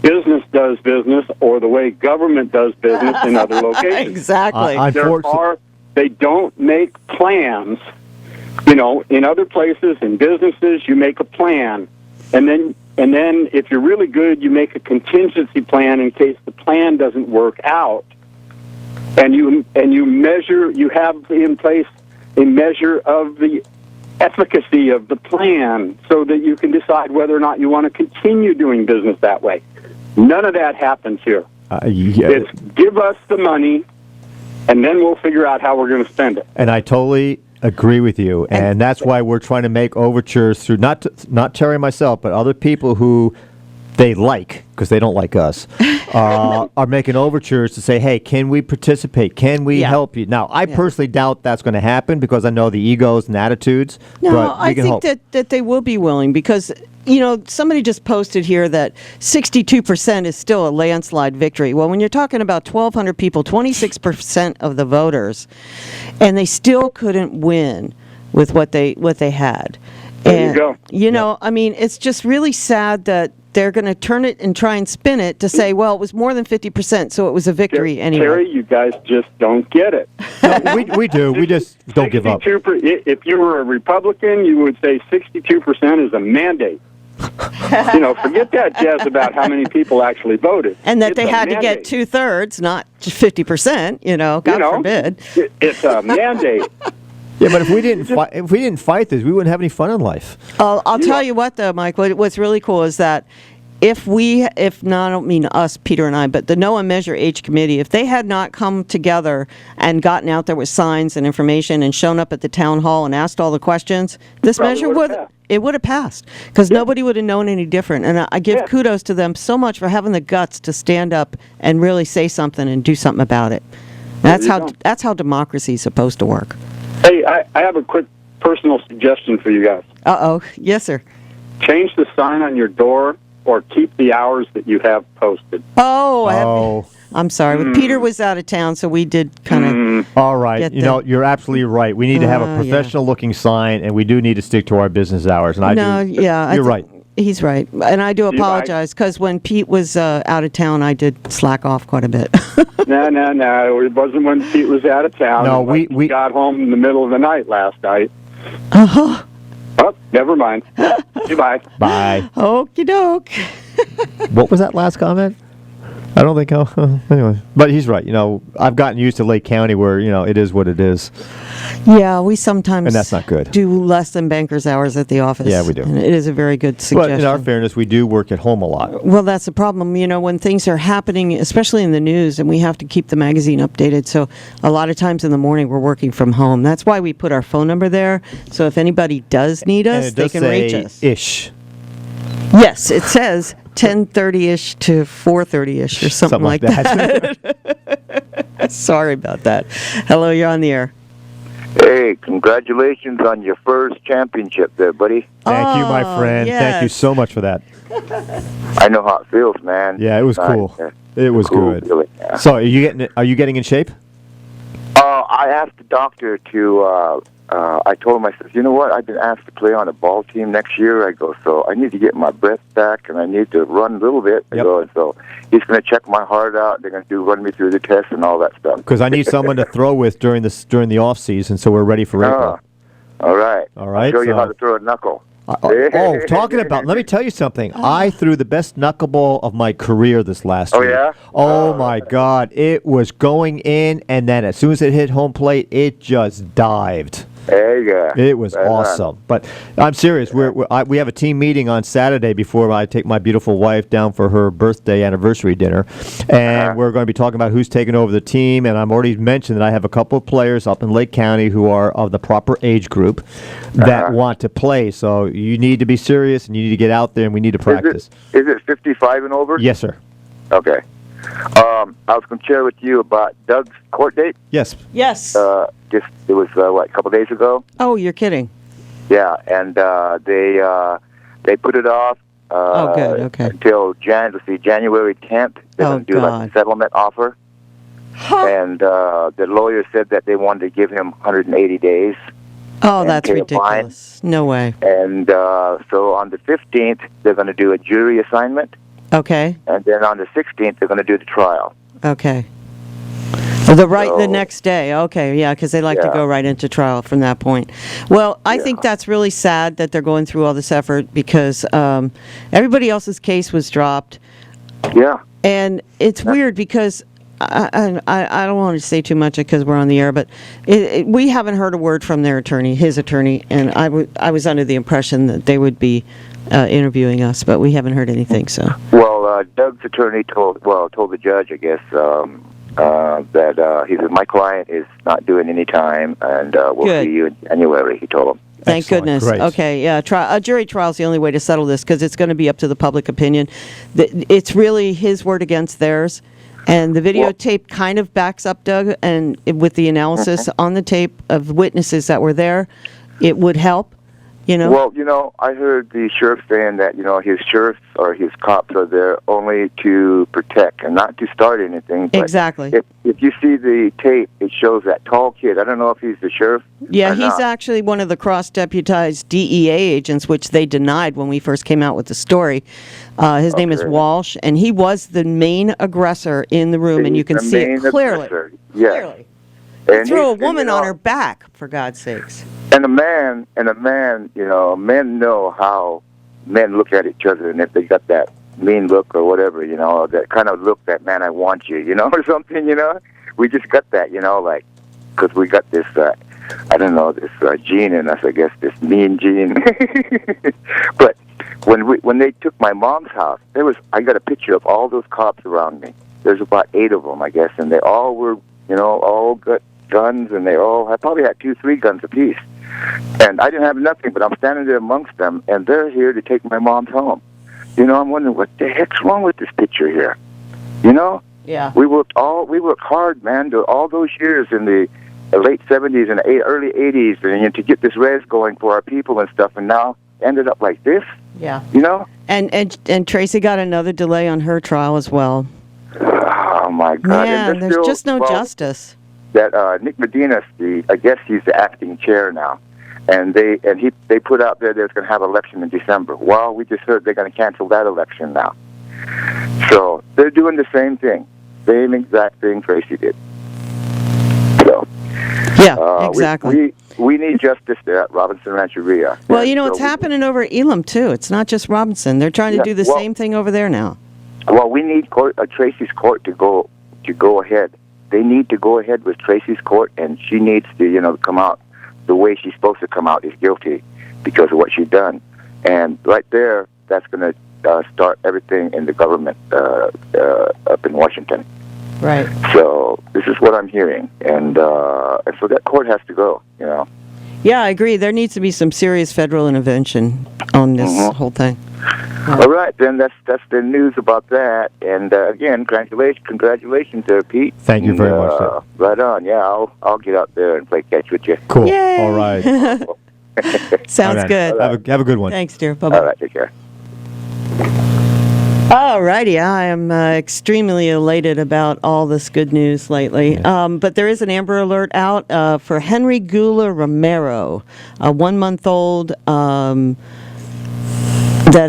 business does business or the way government does business in other locations. Exactly. They don't make plans. You know, in other places, in businesses, you make a plan, and then if you're really good, you make a contingency plan in case the plan doesn't work out, and you measure. You have in place a measure of the efficacy of the plan so that you can decide whether or not you want to continue doing business that way. None of that happens here. It's give us the money, and then we'll figure out how we're going to spend it. And I totally agree with you, and that's why we're trying to make overtures through not Terry and myself, but other people who they like, because they don't like us, are making overtures to say, hey, can we participate? Can we help you? Now, I personally doubt that's going to happen because I know the egos and attitudes. No, but we I can think hope. that they will be willing because, you know, somebody just posted here that 62% is still a landslide victory. Well, when you're talking about 1,200 people, 26% of the voters, and they still couldn't win with what they had. There you go. You know, I mean, it's just really sad that they're going to turn it and try and spin it to say, well, it was more than 50%, so it was a victory anyway. Terry, you guys just don't get it. No, we do. We just don't give up. If you were a Republican, you would say 62% is a mandate. You know, forget that jazz about how many people actually voted. And that It's they a had to get mandate. 2/3, not just 50%, you know, God forbid. It's a mandate. Yeah, but if we didn't fight this, we wouldn't have any fun in life. I'll tell you what, though, Mike. What's really cool is that I don't mean us, Peter and I, but the Know and Measure H committee, if they had not come together and gotten out there with signs and information and shown up at the town hall and asked all the questions, this Probably measure would've passed. would have passed because nobody would have known any different. And I give kudos to them so much for having the guts to stand up and really say something and do something about it. That's how democracy is supposed to work. Hey, I have a quick personal suggestion for you guys. Uh-oh. Yes, sir. Change the sign on your door or keep the hours that you have posted. I'm sorry. Peter was out of town, so we did kind of... All right. You know, you're absolutely right. We need to have a yeah. professional-looking sign, and we do need to stick to our business hours. And you're right. He's right. And I do apologize, because when Pete was out of town, I did slack off quite a bit. No. It wasn't when Pete was out of town. No, we got home in the middle of the night last night. Uh-huh. Oh, never mind. Goodbye. Bye. Okie doke. What was that last comment? I don't think anyway. But he's right. You know, I've gotten used to Lake County where, you know, it is what it is. Yeah, we sometimes And that's not good. do less than banker's hours at the office. Yeah, we do. And it is a very good suggestion. But in our fairness, we do work at home a lot. Well, that's the problem. You know, when things are happening, especially in the news, and we have to keep the magazine updated. So a lot of times in the morning, we're working from home. That's why we put our phone number there. So if anybody does need And us, it they does can say reach us. ish. Yes, it says 10:30ish to 4:30ish or something like that. Sorry about that. Hello, you're on the air. Hey, congratulations on your first championship there, buddy. Thank you, my friend. yes. Thank you so much for that. I know how it feels, man. Yeah, it was cool. It was Cool good. feeling, yeah. So, are you getting in shape? I asked the doctor to. I told him, I said, you know what? I've been asked to play on a ball team next year. I go, so I need to get my breath back, and I need to run a little bit. I go, and so he's going to check my heart out. They're going to run me through the test and all that stuff. Because I need someone to throw with during the off season, so we're ready for April. All right. All right. I'll show you so- how to throw a knuckle. Talking about, let me tell you something. I threw the best knuckleball of my career this last year. Yeah? Oh, my God. It was going in, and then as soon as it hit home plate, it just dived. There you go. It was awesome. But I'm serious. We have a team meeting on Saturday before I take my beautiful wife down for her birthday anniversary dinner. And we're going to be talking about who's taking over the team. And I'm already mentioned that I have a couple of players up in Lake County who are of the proper age group that want to play. So you need to be serious, and you need to get out there, and we need to practice. Is it 55 and over? Yes, sir. Okay. I was going to share with you about Doug's court date. Yes. Yes. It was a couple days ago. Oh, you're kidding. Yeah, and they put it off. Oh, good. Okay. Until January 10th. They're going to do like a settlement offer. And the lawyer said that they wanted to give him 180 days. Oh, that's pay a fine. ridiculous. No way. And so on the 15th, they're going to do a jury assignment. Okay. And then on the 16th, they're going to do the trial. Okay. The next day. Okay, yeah, because they like to go right into trial from that point. Well, I think that's really sad that they're going through all this effort because everybody else's case was dropped. Yeah. And it's weird because I don't want to say too much because we're on the air, but we haven't heard a word from their attorney, his attorney, and I was under the impression that they would be interviewing us, but we haven't heard anything. So. Well, Doug's attorney told the judge, I guess, that he said my client is not doing any time, and we'll see you in January. He told him. Thank Excellent. goodness. Great. Okay, yeah. A jury trial is the only way to settle this because it's going to be up to the public opinion. It's really his word against theirs. And the videotape kind of backs up Doug, and with the analysis on the tape of witnesses that were there, it would help, you know? Well, I heard the sheriff saying that, his sheriffs or his cops are there only to protect and not to start anything. But exactly. If you see the tape, it shows that tall kid. I don't know if he's the sheriff. Yeah, he's actually one of the cross-deputized DEA agents, which they denied when we first came out with the story. His name is Walsh, and he was the main aggressor in the room, and you can see it clearly. Yeah. Clearly. And threw a woman on her back, for God's sakes. And a man, men know how men look at each other, and if they got that mean look or whatever, that kind of look that, man, I want you, or something, We just got that, like, because we got this, this gene in us, I guess, this mean gene. But when they took my mom's house, I got a picture of all those cops around me. There's about 8 of them, I guess, and they all were, all got guns, and I probably had 2-3 guns apiece. And I didn't have nothing, but I'm standing there amongst them, and they're here to take my mom's home. I'm wondering what the heck's wrong with this picture here. Yeah. We worked hard, man, all those years in the late 70s and early 80s, and to get this res going for our people and stuff, and now ended up like this. Yeah. And Tracy got another delay on her trial as well. Oh my God! Man, there's just no justice. That Nick Medina, I guess he's the acting chair now, and they put out there there's going to have an election in December. Well, we just heard they're going to cancel that election now. So they're doing the same thing, same exact thing Tracy did. So yeah, exactly. We need justice there at Robinson Rancheria. Well, it's happening over at Elam too. It's not just Robinson. They're trying to do the same thing over there now. Well, we need Tracy's court to go ahead. They need to go ahead with Tracy's court, and she needs to, come out the way she's supposed to come out, is guilty because of what she's done. And right there, that's going to start everything in the government up in Washington. Right. So this is what I'm hearing, and so that court has to go. Yeah, I agree. There needs to be some serious federal intervention on this whole thing. Yeah. All right, then that's the news about that. And again, congratulations there, Pete. Thank you very much, sir. Right on. Yeah, I'll get out there and play catch with you. Cool. Yay. All right. Sounds good. Have a good one. Thanks, dear. Bye-bye. All right, take care. Alrighty, I am extremely elated about all this good news lately. But there is an Amber Alert out for Henry Gula Romero, a 1-month-old that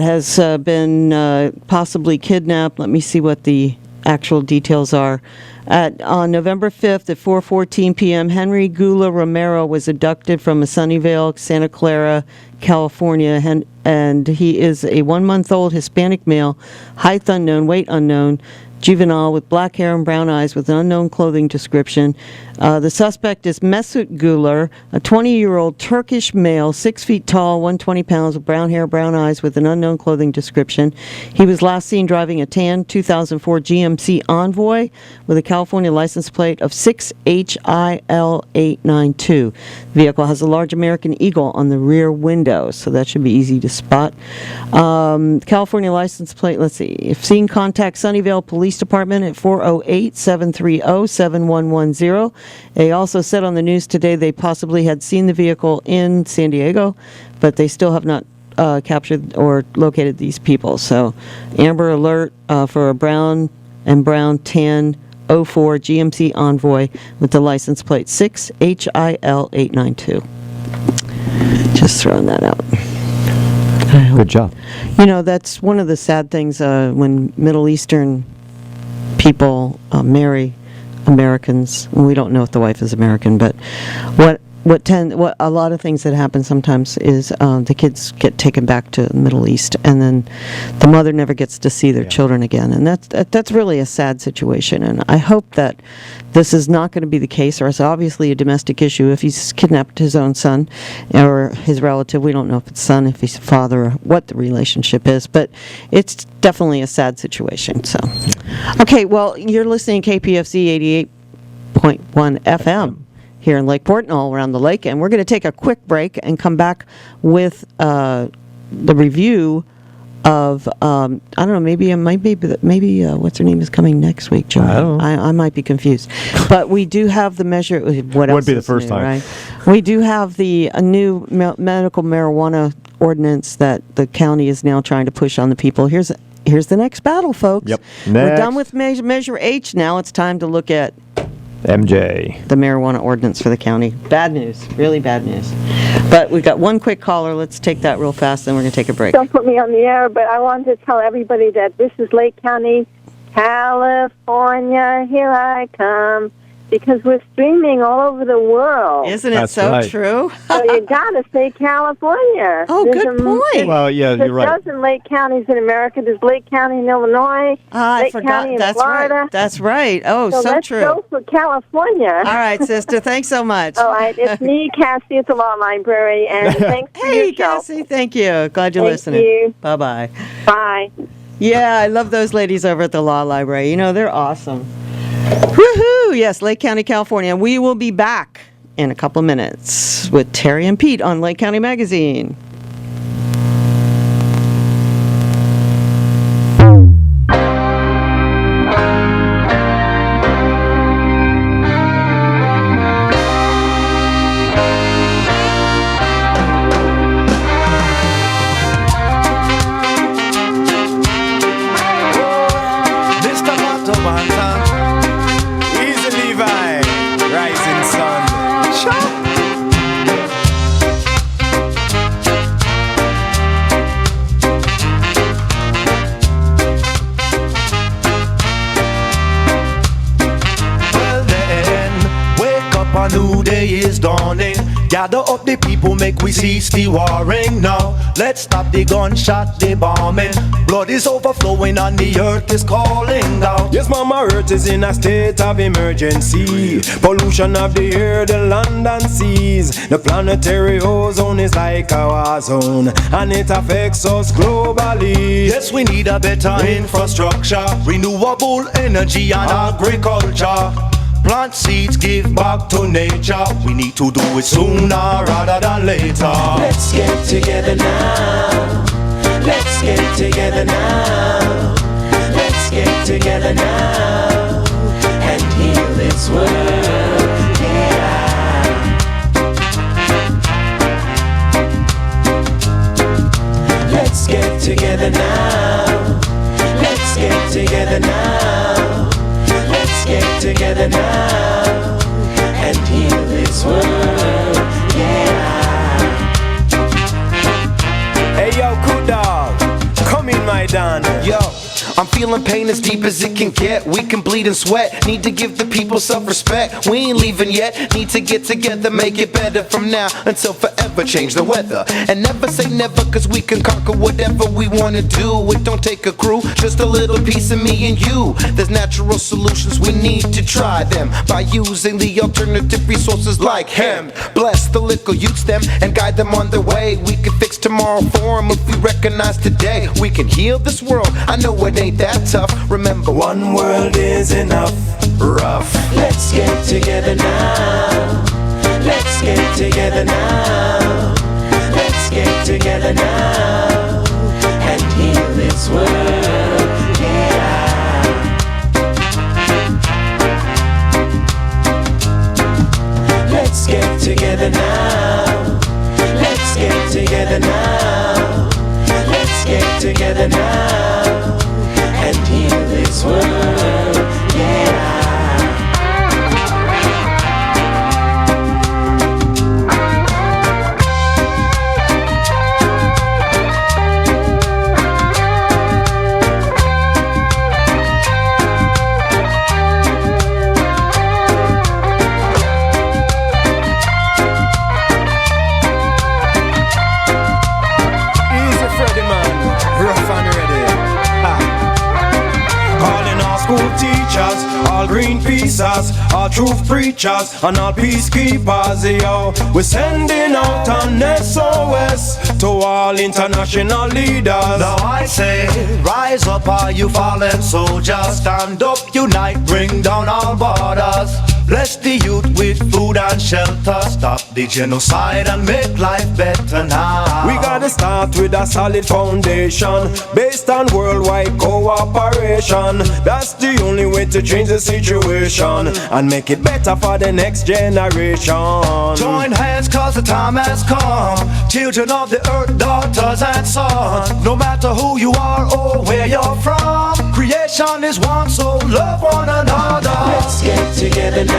has been possibly kidnapped. Let me see what the actual details are. On November 5th at 4:14 p.m., Henry Gula Romero was abducted from Sunnyvale, Santa Clara, California, and he is a 1-month-old Hispanic male, height unknown, weight unknown, juvenile with black hair and brown eyes with an unknown clothing description. The suspect is Mesut Güler, a 20-year-old Turkish male, 6 feet tall, 120 pounds, with brown hair, brown eyes with an unknown clothing description. He was last seen driving a tan 2004 GMC Envoy with a California license plate of 6HIL892. The vehicle has a large American Eagle on the rear window, so that should be easy to spot. California license plate, let's see. If seen, contact Sunnyvale Police Department at 408-730-7110. They also said on the news today they possibly had seen the vehicle in San Diego, but they still have not captured or located these people. So Amber Alert for a brown and brown tan 04 GMC Envoy with the license plate 6HIL892. Just throwing that out. Good job. You know, that's one of the sad things when Middle Eastern people marry Americans. We don't know if the wife is American, but what a lot of things that happen sometimes is the kids get taken back to the Middle East, and then the mother never gets to see their children again, and that's really a sad situation. And I hope that this is not going to be the case, or it's obviously a domestic issue. If he's kidnapped his own son or his relative, we don't know if it's son, if he's father, or what the relationship is, but it's definitely a sad situation. So, okay, well, you're listening to KPFC 88.1 FM. Here in Lakeport and all around the lake, and we're going to take a quick break and come back with the review of I don't know, maybe what's her name is coming next week, Joe. I don't know. I might be confused, but we do have the measure. What else Would be the is first new, time. right? We do have the new medical marijuana ordinance that the county is now trying to push on the people. Here's the next battle, folks. Yep. We're done Next. with measure H. Now it's time to look at MJ. the marijuana ordinance for the county. Bad news, really bad news. But we've got one quick caller. Let's take that real fast, then we're going to take a break. Don't put me on the air, but I wanted to tell everybody that this is Lake County, California. Here I come. Because we're streaming all over the world. Isn't it That's so right. true? So you got to say California. Oh, There's good a- point. Well, yeah, There's you're right. a dozen Lake counties in America. There's Lake County in Illinois, I Lake forgot. County in That's Florida. right. That's right. Oh, so let's true. go for California. All right, sister. Thanks so much. All right, it's me, Cassie, at the Law Library, and thanks for Hey, your show. Cassie. Thank you. Glad you're Thank listening. you. Bye-bye. Bye. Yeah, I love those ladies over at the Law Library. You know, they're awesome. Woohoo! Yes, Lake County, California. We will be back in a couple of minutes with Terry and Pete on Lake County Magazine. Mr. Mato Bantam, Easy Levi, Rising Sun. Well then, wake up, a new day is dawning. Gather up the people, make we cease the warring now. Let's stop the gunshot, the bombing. Blood is overflowing and the earth is calling out. Yes, Mama Earth is in a state of emergency. Pollution of the air, the land and seas. The planetary ozone is like a war zone, and it affects us globally. Yes, we need a better infrastructure, renewable energy and agriculture. Plant seeds, give back to nature. We need to do it sooner rather than later. Let's get together now. Let's get together now. Let's get together now and heal this world. Yeah. Let's get together now. Let's together now and heal this world. Hey yo, cool dog, come in my Don. Yo, I'm feeling pain as deep as it can get. We can bleed and sweat. Need to give the people self-respect. We ain't leaving yet. Need to get together, make it better from now until forever. Change the weather and never say never, 'cause we can conquer whatever we wanna do. It don't take a crew, just a little piece of me and you. There's natural solutions, we need to try them by using the alternative resources like hemp. Bless the little youths them and guide them on their way. We can fix tomorrow for them if we recognize today. We can heal this world. I know it ain't that tough. Remember, one world is enough. Rough. Let's get together now. Let's get together now. Let's get together now and heal this world. Yeah. Let's get together now. Let's get together now. Let's get together now and heal this world. Yeah. Easy Freddy man, rough and ready. Ha. Calling all school teachers, all Greenpeaceers, all truth preachers, and all peacekeepers, yo. We're sending out an SOS to all international leaders. Now I say, rise up all you fallen soldiers. Stand up, unite, bring down all borders. Bless the youth with food and shelter. Stop the genocide and make life better now. We gotta start with a solid foundation based on worldwide cooperation. That's the only way to change the situation and make it better for the next generation. Join hands 'cause the time has come. Children of the earth, daughters and sons. No matter who you are or where you're from, creation is one, so love one another. Let's get together now.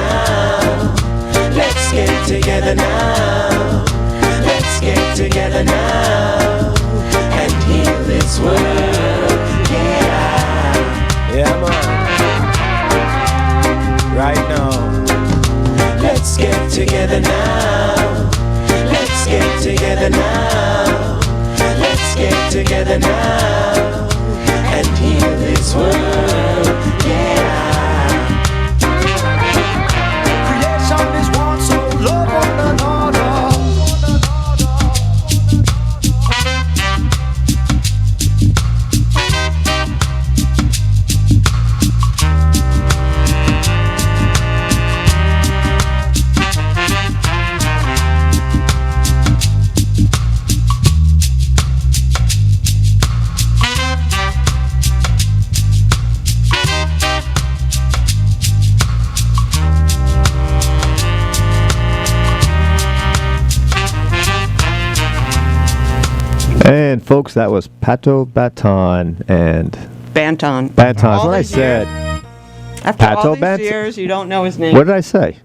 Let's get together now. Let's get together now and heal this world. Yeah. Yeah, man. Right now. Let's get together now. Let's get together now. Let's get together now and heal this world. Yeah. Creation is one, so love one another. And folks, that was Pato Baton and Banton. Banton. All What I these said. After all Pato these Banton. years, you don't know his name. What did I say?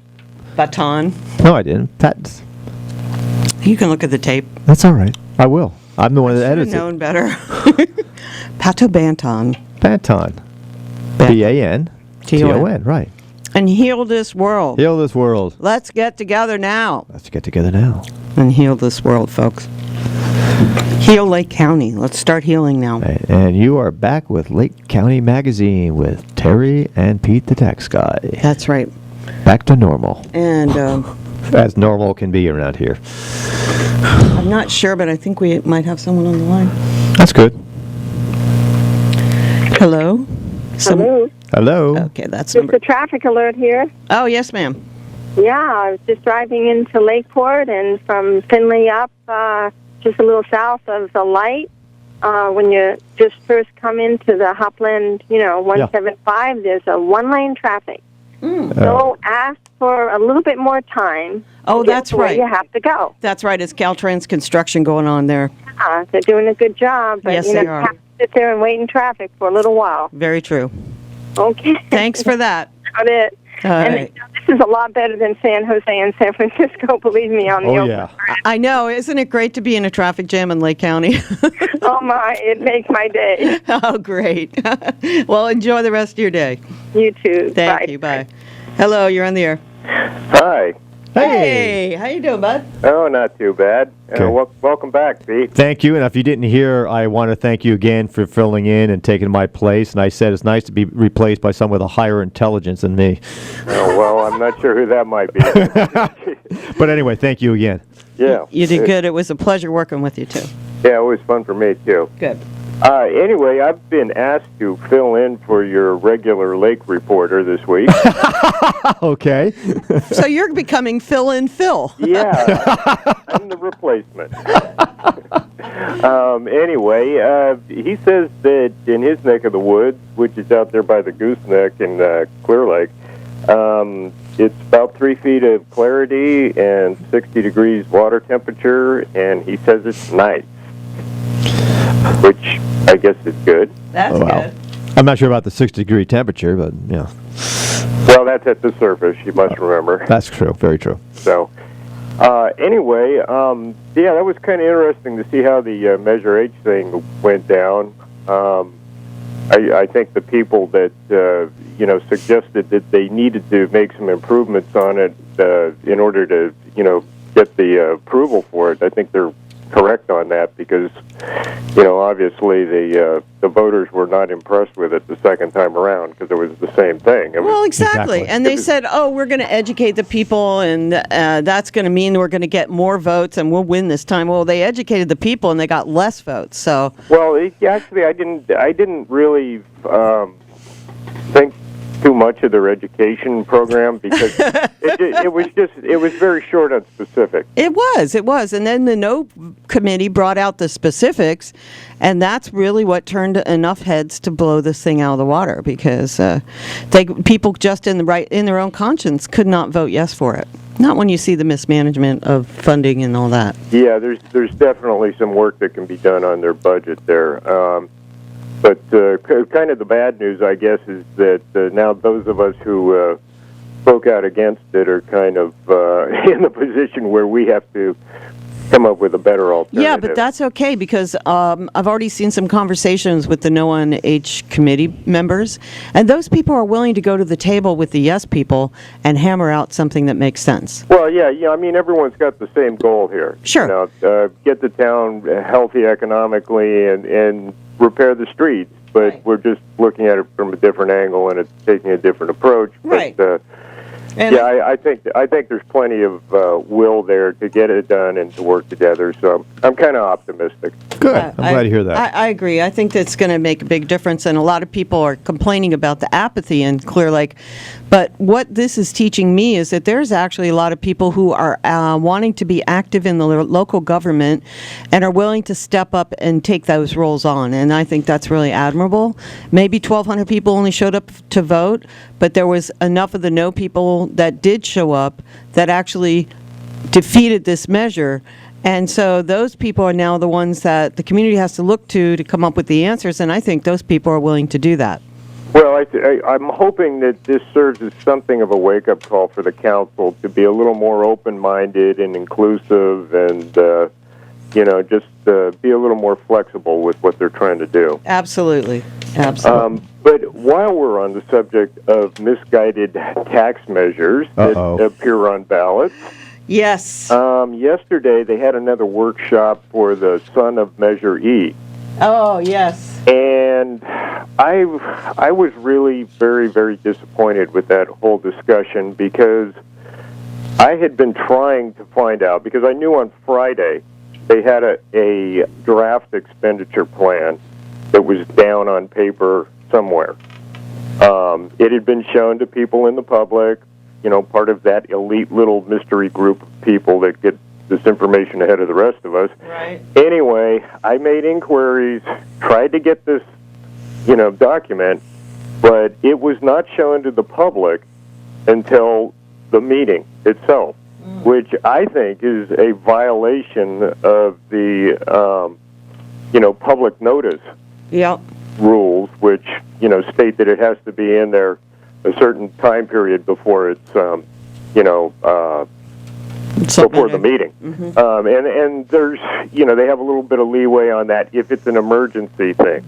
Baton. No, I didn't. Pat. You can look at the tape. That's all right. I will. I'm the one that Should have edits it. known better. Pato Banton. Banton. B-A-N-T-O-N. Right. And heal this world. Heal this world. Let's get together now Let's get together now. and heal this world, folks. Heal Lake County. Let's start healing now. And you are back with Lake County Magazine with Terry and Pete the Tax Guy. That's right. Back to normal. And As normal can be around here. I'm not sure, but I think we might have someone on the line. That's good. Hello? Hello. Hello. Okay, that's Just number. a traffic alert here. Oh, yes, ma'am. Yeah, I was just driving into Lakeport and from Finley up, just a little south of the light. When you just first come into the Hopland, 175, there's a one-lane traffic. So ask for a little bit more time. Oh, to get that's to where right. you have to go. That's right. It's Caltrans construction going on there. They're doing a good job, but Yes, you they you are. have to sit there and wait in traffic for a little while. Very true. Okay. Thanks for that. Got it. All And right. this is a lot better than San Jose and San Francisco, believe me, on the Oh, open. yeah. I know. Isn't it great to be in a traffic jam in Lake County? Oh, my, it makes my day. Oh, great. Well, enjoy the rest of your day. You too. Thank Bye. you. Bye. Hello, you're on the air. Hi. Hey, how you doing, bud? Oh, not too bad. Okay. Welcome back, Pete. Thank you. And if you didn't hear, I want to thank you again for filling in and taking my place. And I said it's nice to be replaced by someone with a higher intelligence than me. Oh, well, I'm not sure who that might be. But anyway, thank you again. Yeah. You did good. It was a pleasure working with you, too. Yeah, it was fun for me, too. Good. Anyway, I've been asked to fill in for your regular lake reporter this week. Okay. So you're becoming fill-in Phil. Yeah, I'm the replacement. Anyway, he says that in his neck of the woods, which is out there by the Gooseneck in Clear Lake, it's about 3 feet of clarity and 60 degrees water temperature, and he says it's nice, which I guess is good. That's good. I'm not sure about the 60-degree temperature, but yeah, Well, that's at the surface, you must remember. that's true. Very true. So, anyway, yeah, that was kind of interesting to see how the Measure H thing went down. I think the people that, suggested that they needed to make some improvements on it in order to, get the approval for it, I think they're correct on that because, obviously the voters were not impressed with it the second time around because it was the same thing. It was, Well, exactly. Exactly. And they said, we're going to educate the people, and that's going to mean we're going to get more votes, and we'll win this time. Well, they educated the people, and they got less votes. So, well, actually, I didn't really think too much of their education program because it was very short on specific. It was. And then the No Committee brought out the specifics, and that's really what turned enough heads to blow this thing out of the water because people just in their own conscience could not vote yes for it. Not when you see the mismanagement of funding and all that. Yeah, there's definitely some work that can be done on their budget there. But kind of the bad news, I guess, is that now those of us who spoke out against it are kind of in the position where we have to come up with a better alternative. Yeah, but that's okay because I've already seen some conversations with the No on H committee members, and those people are willing to go to the table with the yes people and hammer out something that makes sense. Well, yeah. I mean, everyone's got the same goal here. Sure. Get the town healthy economically and repair the streets. But Right. we're just looking at it from a different angle, and it's taking a different approach. Right. But, And yeah, I think there's plenty of will there to get it done and to work together. So I'm kind of optimistic. Good. I'm glad to hear that. I agree. I think that's going to make a big difference, and a lot of people are complaining about the apathy in Clear Lake. But what this is teaching me is that there's actually a lot of people who are wanting to be active in the local government and are willing to step up and take those roles on, and I think that's really admirable. Maybe 1,200 people only showed up to vote, but there was enough of the no people that did show up that actually defeated this measure. And so those people are now the ones that the community has to look to come up with the answers, and I think those people are willing to do that. Well, I'm hoping that this serves as something of a wake-up call for the council to be a little more open-minded and inclusive and, just be a little more flexible with what they're trying to do. Absolutely. Absolutely. But while we're on the subject of misguided tax measures that appear on ballots, yes. Yesterday they had another workshop for the son of Measure E. Oh, yes. And I was really very, very disappointed with that whole discussion because I had been trying to find out, because I knew on Friday they had a draft expenditure plan that was down on paper somewhere. It had been shown to people in the public, part of that elite little mystery group of people that get this information ahead of the rest of us. Right. Anyway, I made inquiries, tried to get this, document, but it was not shown to the public until the meeting itself, which I think is a violation of the, public notice Yep. rules, which, state that it has to be in there a certain time period before it's, before the meeting. And there's, they have a little bit of leeway on that if it's an emergency thing,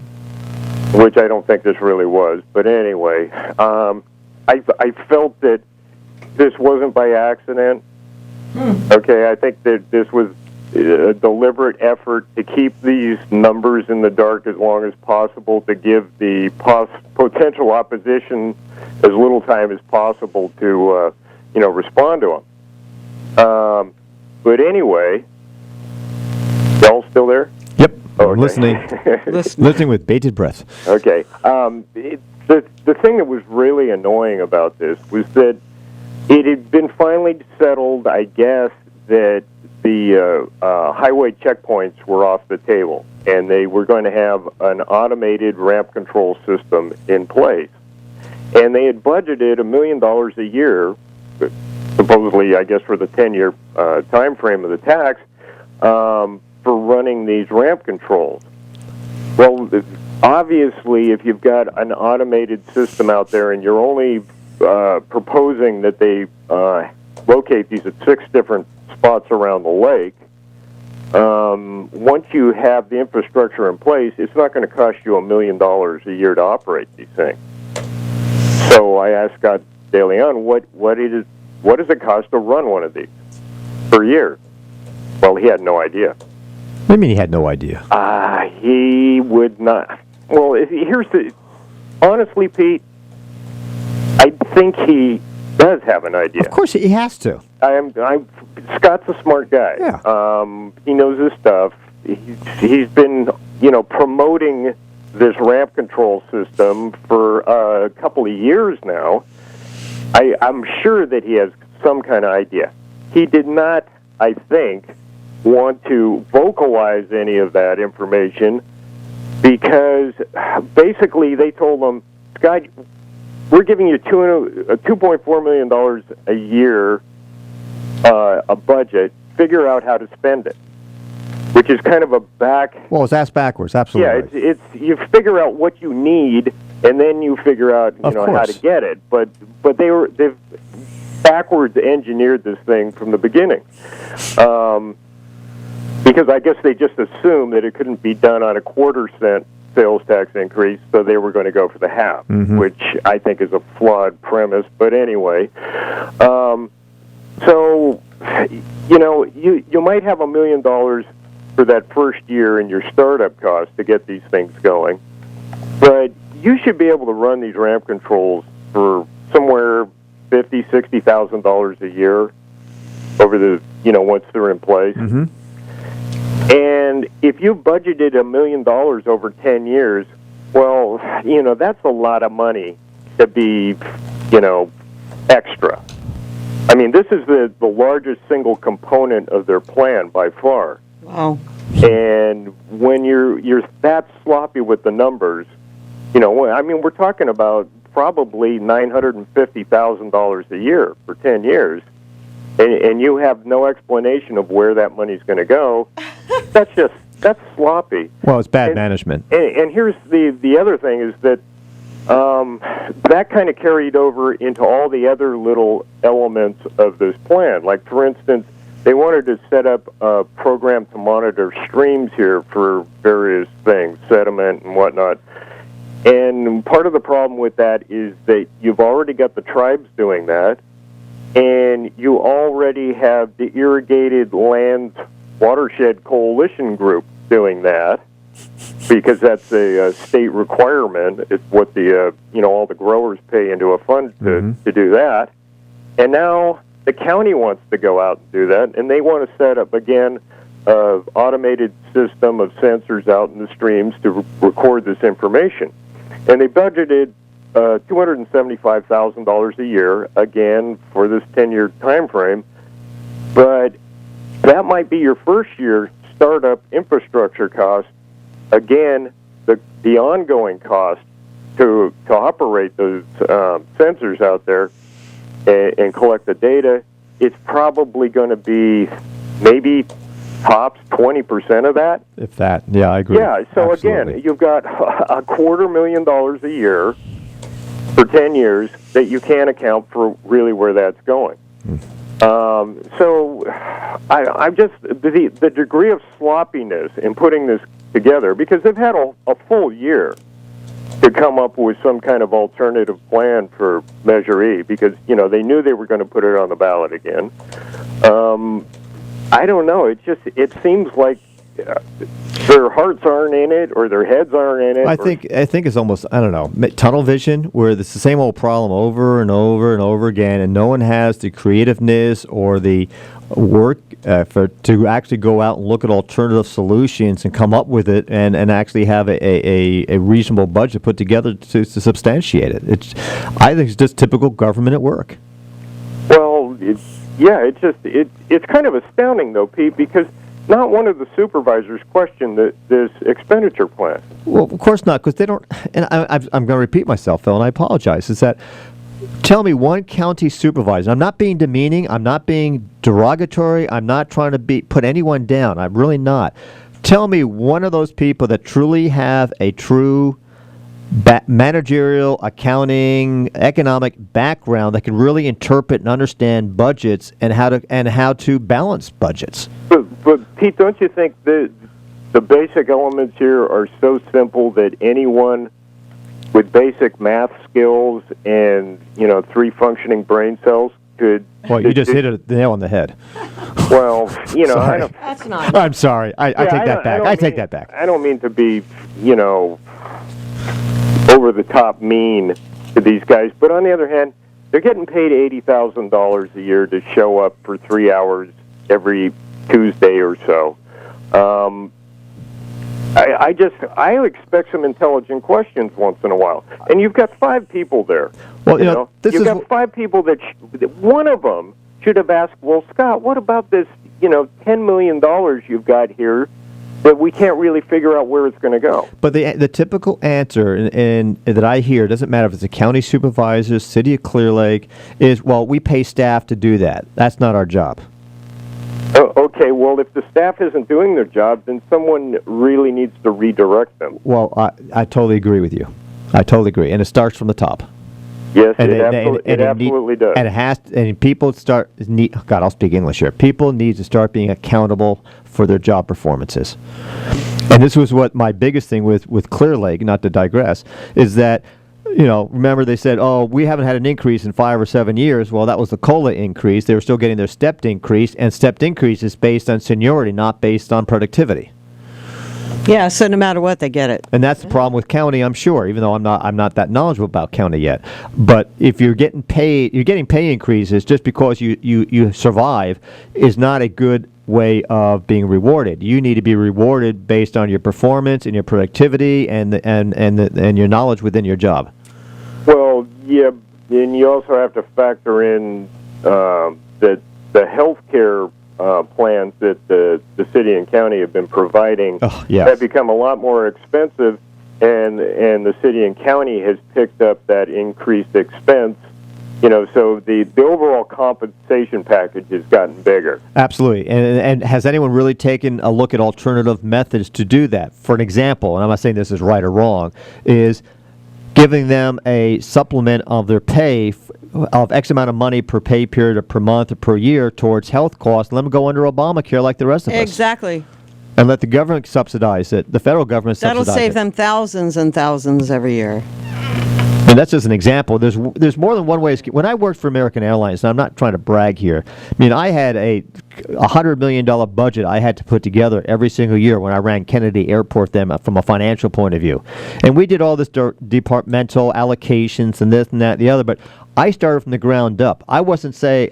which I don't think this really was. But anyway, I felt that this wasn't by accident. Okay, I think that this was a deliberate effort to keep these numbers in the dark as long as possible, to give the potential opposition as little time as possible to, respond to them. But anyway, y'all still there? Yep. Okay. Listening with bated breath. Okay. The thing that was really annoying about this was that it had been finally settled, I guess, that the highway checkpoints were off the table, and they were going to have an automated ramp control system in place. And they had budgeted $1 million a year, supposedly, I guess, for the 10-year time frame of the tax, for running these ramp controls. Well, obviously, if you've got an automated system out there and you're only proposing that they locate these at 6 different spots around the lake, once you have the infrastructure in place, it's not going to cost you $1 million a year to operate these things. So I asked Scott DeLeon, what does it cost to run one of these per year? Well, he had no idea. What do you mean he had no idea? He would not. Well, honestly, Pete, I think he does have an idea. Of course, he has to. Scott's a smart guy. Yeah. He knows his stuff. He's been, promoting this ramp control system for a couple of years now. I'm sure that he has some kind of idea. He did not, I think, want to vocalize any of that information because basically they told him, Scott, we're giving you $2.4 million a year, a budget. Figure out how to spend it, which is kind of a Well, it's ass backwards, absolutely. Yeah, it's you figure out what you need, and then you figure out how to get it. But they've backwards engineered this thing from the beginning, because I guess they just assumed that it couldn't be done on a quarter-cent sales tax increase, so they were going to go for the half, which I think is a flawed premise. But anyway, so you might have $1 million for that first year in your startup cost to get these things going, but you should be able to run these ramp controls for somewhere $50,000-$60,000 a year over the once they're in place. And if you budgeted $1 million over 10 years, well, that's a lot of money to be, extra. I mean, this is the largest single component of their plan by far. Wow. And when you're that sloppy with the numbers, we're talking about probably $950,000 a year for 10 years, and you have no explanation of where that money's going to go. That's sloppy. Well, it's bad management. And here's the other thing is that that kind of carried over into all the other little elements of this plan. Like, for instance, they wanted to set up a program to monitor streams here for various things, sediment and whatnot. And part of the problem with that is that you've already got the tribes doing that, and you already have the Irrigated Lands Watershed Coalition group doing that, because that's a state requirement. It's what the all the growers pay into a fund to do that. And now the county wants to go out and do that, and they want to set up again an automated system of sensors out in the streams to record this information. And they budgeted $275,000 a year again for this 10-year time frame. But that might be your first year startup infrastructure cost. Again, the ongoing cost to operate those sensors out there and collect the data, it's probably going to be maybe tops 20% of that. If that, yeah, I agree. Yeah, so Absolutely. Again, you've got $250,000 a year, for 10 years that you can't account for really where that's going. So I'm just, the degree of sloppiness in putting this together, because they've had a full year to come up with some kind of alternative plan for Measure E, because, you know, they knew they were going to put it on the ballot again. I don't know. It seems like their hearts aren't in it, or their heads aren't in it. I think it's almost, I don't know, tunnel vision, where it's the same old problem over and over and over again, and no one has the creativeness or the work to actually go out and look at alternative solutions and come up with it, and actually have a reasonable budget put together to substantiate it. I think it's just typical government at work. Well, it's kind of astounding, though, Pete, because not one of the supervisors questioned this expenditure plan. Well, of course not, because they don't, and I'm going to repeat myself, Phil, and I apologize, is that, tell me one county supervisor, I'm not being demeaning, I'm not being derogatory, I'm not trying to put anyone down, I'm really not. Tell me one of those people that truly have a true managerial, accounting, economic background that can really interpret and understand budgets and how to balance budgets. But Pete, don't you think the basic elements here are so simple that anyone with basic math skills and 3 functioning brain cells could? Well, you just hit the nail on the head. Well, I don't. That's not. I'm sorry. I take that back. I take that back. I don't mean to be, over the top mean to these guys, but on the other hand, they're getting paid $80,000 a year to show up for 3 hours every Tuesday or so. I expect some intelligent questions once in a while, and you've got 5 people there. Well, you've got 5 people that one of them should have asked, well, Scott, what about this, $10 million you've got here that we can't really figure out where it's going to go? But the typical answer and that I hear, doesn't matter if it's a county supervisor, city of Clear Lake, is, well, we pay staff to do that. That's not our job. Okay, well, if the staff isn't doing their job, then someone really needs to redirect them. Well, I totally agree with you. I totally agree. And it starts from the top. Yes, it absolutely does. And people God, I'll speak English here. People need to start being accountable for their job performances. And this was what my biggest thing with Clear Lake, not to digress, is that, remember they said, oh, we haven't had an increase in 5 or 7 years. Well, that was the COLA increase. They were still getting their stepped increase, and stepped increase is based on seniority, not based on productivity. Yeah, so no matter what, they get it. And that's the problem with county, I'm sure, even though I'm not that knowledgeable about county yet. But if you're getting pay increases just because you survive is not a good way of being rewarded. You need to be rewarded based on your performance and your productivity and your knowledge within your job. Well, yeah, and you also have to factor in that the health care plans that the city and county have been providing have become a lot more expensive, and the city and county has picked up that increased expense. So the overall compensation package has gotten bigger. Absolutely. And has anyone really taken a look at alternative methods to do that? For an example, and I'm not saying this is right or wrong, is giving them a supplement of their pay of X amount of money per pay period or per month or per year towards health costs, and let them go under Obamacare like the rest of us. Exactly. And let the government subsidize it, the federal government subsidize it. That'll save them thousands and thousands every year. And that's just an example. There's more than one way. When I worked for American Airlines, and I'm not trying to brag here, I mean, I had a $100 million budget I had to put together every single year when I ran Kennedy Airport then from a financial point of view. And we did all this departmental allocations and this and that and the other, but I started from the ground up. I wasn't said,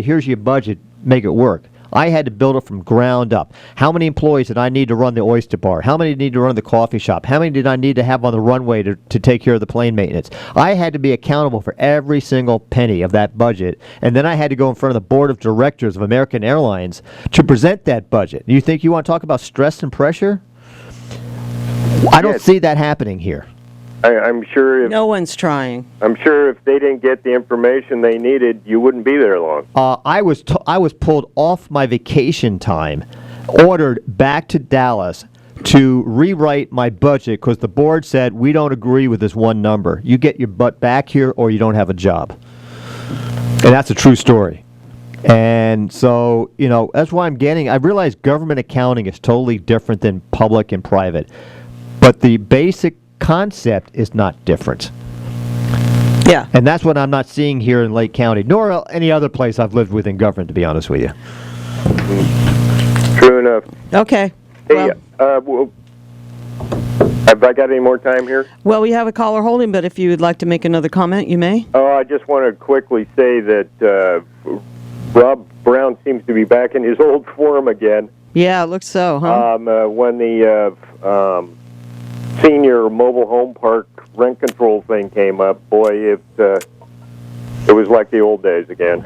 here's your budget, make it work. I had to build it from ground up. How many employees did I need to run the oyster bar? How many did I need to run the coffee shop? How many did I need to have on the runway to take care of the plane maintenance? I had to be accountable for every single penny of that budget, and then I had to go in front of the board of directors of American Airlines to present that budget. You think you want to talk about stress and pressure? I don't see that happening here. I'm sure no one's trying. I'm sure if they didn't get the information they needed, you wouldn't be there long. I was pulled off my vacation time, ordered back to Dallas to rewrite my budget because the board said we don't agree with this one number. You get your butt back here or you don't have a job. And that's a true story. And so, that's why I realize government accounting is totally different than public and private. But the basic concept is not different. Yeah. And that's what I'm not seeing here in Lake County, nor any other place I've lived with in government, to be honest with you. True enough. Okay. Hey, have I got any more time here? Well, we have a caller holding, but if you would like to make another comment, you may. Oh, I just want to quickly say that Rob Brown seems to be back in his old form again. Yeah, it looks so, huh? When the senior mobile home park rent control thing came up, boy, it was like the old days again.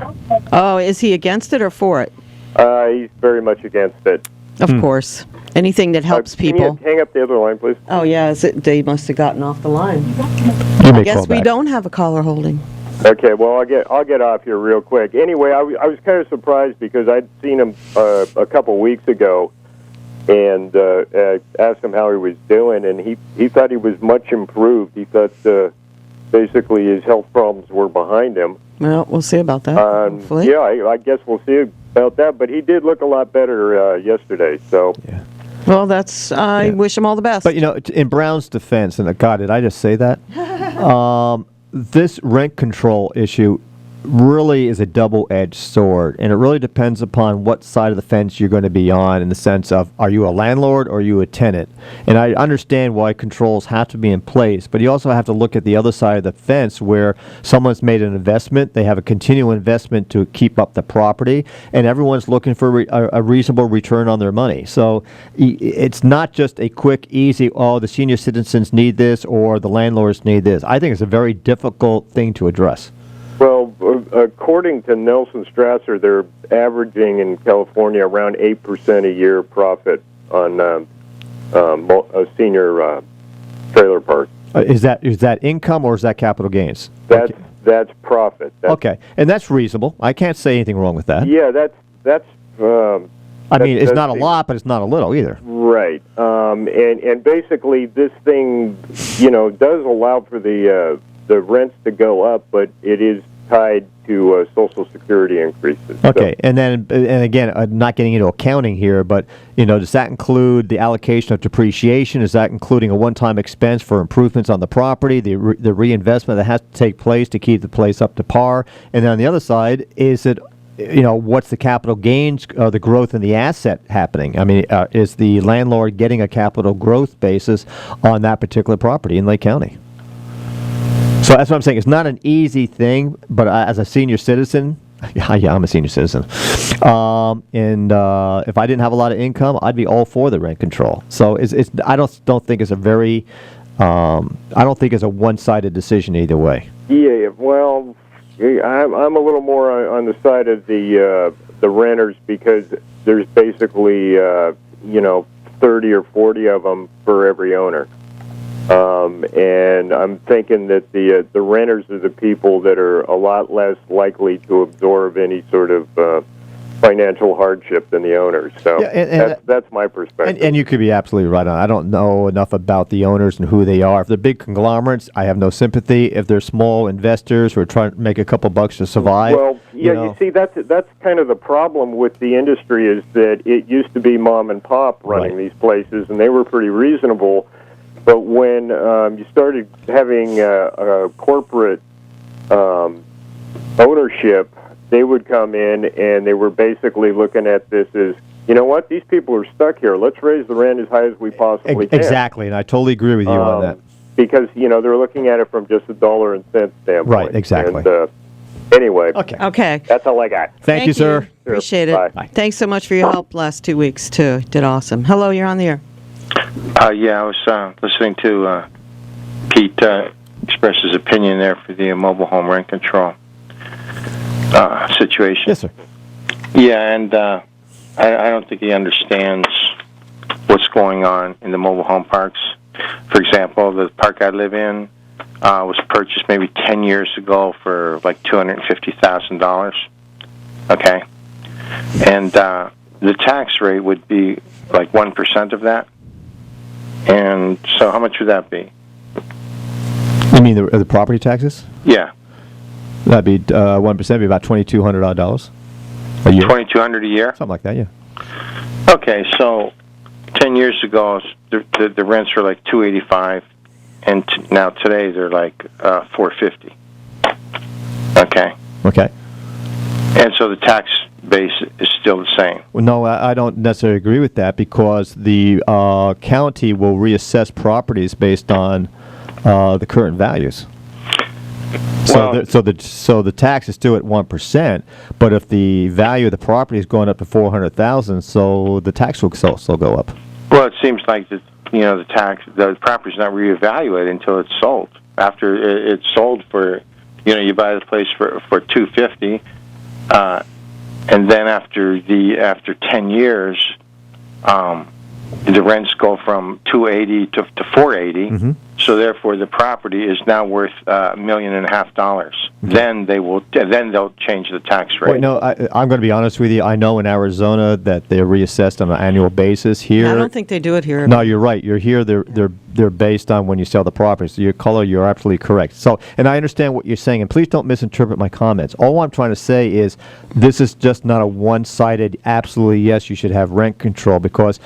Oh, is he against it or for it? He's very much against it. Of course. Anything that helps people. Can you hang up the other line, please? Oh, yeah. They must have gotten off the line. You may I guess call we back. don't have a caller holding. Okay, well, I'll get off here real quick. Anyway, I was kind of surprised because I'd seen him a couple weeks ago and asked him how he was doing, and he thought he was much improved. He thought basically his health problems were behind him. Well, we'll see about that. Hopefully. Yeah, I guess we'll see about that, but he did look a lot better yesterday, so... Yeah. Well, I wish him all the best. But, in Brown's defense, and God, did I just say that? This rent control issue really is a double-edged sword, and it really depends upon what side of the fence you're going to be on in the sense of, are you a landlord or are you a tenant? And I understand why controls have to be in place, but you also have to look at the other side of the fence where someone's made an investment, they have a continual investment to keep up the property, and everyone's looking for a reasonable return on their money. So it's not just a quick, easy, the senior citizens need this or the landlords need this. I think it's a very difficult thing to address. Well, according to Nelson Strasser, they're averaging in California around 8% a year profit on a senior trailer park. Is that income or is that capital gains? That's profit. Okay, and that's reasonable. I can't say anything wrong with that. Yeah, that's. I mean, it's not a lot, but it's not a little either. Right, and basically this thing, does allow for the rents to go up, but it is tied to Social Security increases. Okay, and again, not getting into accounting here, but does that include the allocation of depreciation? Is that including a one-time expense for improvements on the property, the reinvestment that has to take place to keep the place up to par? And then on the other side, is it what's the capital gains, the growth in the asset happening? I mean, is the landlord getting a capital growth basis on that particular property in Lake County? So that's what I'm saying. It's not an easy thing, but as a senior citizen, yeah, I'm a senior citizen, and if I didn't have a lot of income, I'd be all for the rent control. So I don't think it's a very, I don't think it's a one-sided decision either way. Yeah, well, I'm a little more on the side of the renters because there's basically 30 or 40 of them for every owner. And I'm thinking that the renters are the people that are a lot less likely to absorb any sort of financial hardship than the owners. So that's my perspective. And you could be absolutely right on. I don't know enough about the owners and who they are. If they're big conglomerates, I have no sympathy. If they're small investors who are trying to make a couple bucks to survive. Well, you see, that's kind of the problem with the industry is that it used to be mom and pop running these places, and they were pretty reasonable. But when you started having a corporate ownership, they would come in and they were basically looking at this as, you know what, these people are stuck here. Let's raise the rent as high as we possibly can. Exactly, and I totally agree with you on that. Because, they're looking at it from just a dollar and cent standpoint. Right, exactly. And, anyway. Okay. That's all I got. Thank you, sir. Appreciate it. Bye. Thanks so much for your help last 2 weeks, too. Did awesome. Hello, you're on the air. Yeah, I was listening to Pete express his opinion there for the mobile home rent control situation. Yes, sir. Yeah, and I don't think he understands what's going on in the mobile home parks. For example, the park I live in was purchased maybe 10 years ago for like $250,000. Okay? And the tax rate would be like 1% of that. And so how much would that be? You mean the property taxes? Yeah, That'd be 1%, be about $2,200 a year. $2,200 a year? Something like that, yeah. Okay, so 10 years ago, the rents were like $285, and now today they're like $450. Okay. Okay. And so the tax base is still the same. Well, no, I don't necessarily agree with that because the county will reassess properties based on the current values. So, so the tax is still at 1%, but if the value of the property is going up to $400,000, so the tax will also go up. Well, it seems like the property's not reevaluated until it's sold. After it's sold for, you buy the place for $250, and then after 10 years, the rents go from $280 to $480. Mm-hmm. So therefore, the property is now worth $1.5 million. Mm-hmm. Then they'll change the tax rate. Wait, no, I'm going to be honest with you. I know in Arizona that they're reassessed on an annual basis. Here, I don't think they do it here. No, you're right. You're here. They're based on when you sell the property. So your color, you're absolutely correct. So, and I understand what you're saying, and please don't misinterpret my comments. All I'm trying to say is this is just not a one-sided. Absolutely, yes, you should have rent control because